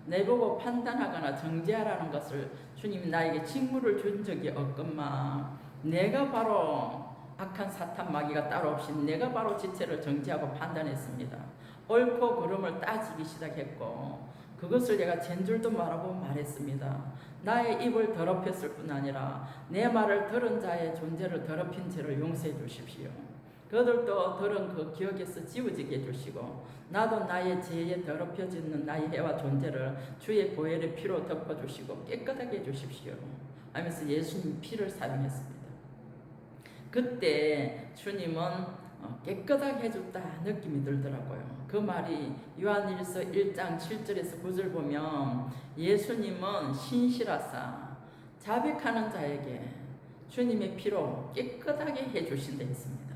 내보고 판단하거나 정죄하라는 것을 주님이 나에게 직무를 준 적이 없건만 내가 바로 악한 사탄 마귀가 따로 없이 내가 바로 지체를 정죄하고 판단했습니다. 옳고 그름을 따지기 시작했고 그것을 내가 잰 줄도 말하고 말했습니다. 나의 입을 더럽혔을 뿐 아니라 내 말을 들은 자의 존재를 더럽힌 죄를 용서해 주십시오. 그들도 들은 그 기억에서 지워지게 해주시고 나도 나의 죄에 더럽혀지는 나의 해와 존재를 주의 보혈의 피로 덮어주시고 깨끗하게 해주십시오 하면서 예수님 피를 사용했습니다. 그때 주님은 깨끗하게 해줬다 느낌이 들더라고요. 그 말이 요한일서 1장 7절에서 9절 보면 예수님은 신실하사 자백하는 자에게 주님의 피로 깨끗하게 해주신다 했습니다.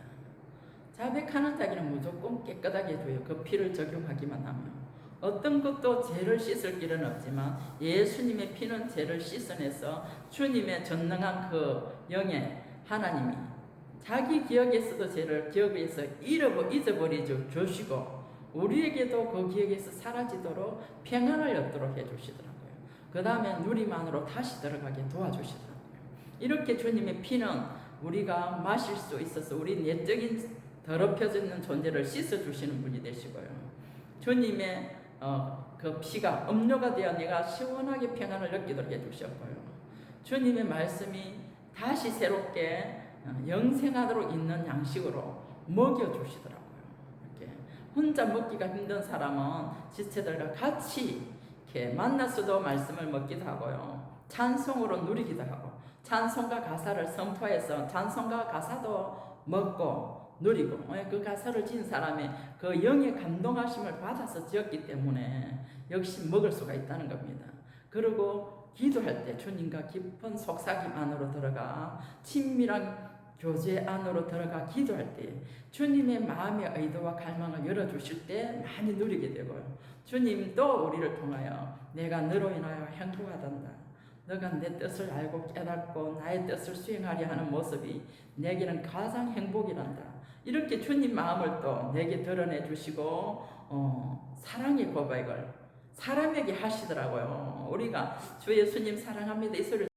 자백하는 자에게는 무조건 깨끗하게 해줘요. 그 피를 적용하기만 하면. 어떤 것도 죄를 씻을 길은 없지만 예수님의 피는 죄를 씻어내서 주님의 전능한 그 영의 하나님이 자기 기억에서도 죄를 기억에서 잊어버려 주시고 우리에게도 그 기억에서 사라지도록 평안을 얻도록 해주시더라고요. 그 다음에 누리만으로 다시 들어가게 도와주시더라고요. 이렇게 주님의 피는 우리가 마실 수 있어서 우리 내적인 더럽혀지는 존재를 씻어주시는 분이 되시고요. 주님의 그 피가 음료가 되어 내가 시원하게 평안을 느끼도록 해주셨고요. 주님의 말씀이 다시 새롭게 영생하도록 있는 양식으로 먹여주시더라고요. 이렇게 혼자 먹기가 힘든 사람은 지체들과 같이 이렇게 만나서도 말씀을 먹기도 하고요. 찬송으로 누리기도 하고 찬송과 가사를 선포해서 찬송과 가사도 먹고 누리고 그 가사를 지은 사람의 그 영의 감동하심을 받아서 지었기 때문에 역시 먹을 수가 있다는 겁니다. 그리고 기도할 때 주님과 깊은 속삭임 안으로 들어가 친밀한 교제 안으로 들어가 기도할 때 주님의 마음의 의도와 갈망을 열어주실 때 많이 누리게 되고요. 주님 또 우리를 통하여 내가 너로 인하여 행복하단다. 너가 내 뜻을 알고 깨닫고 나의 뜻을 수행하려 하는 모습이 내게는 가장 행복이란다. 이렇게 주님 마음을 또 내게 드러내 주시고 사랑의 고백을 사람에게 하시더라고요. 우리가 주 예수님 사랑합니다 이 소리를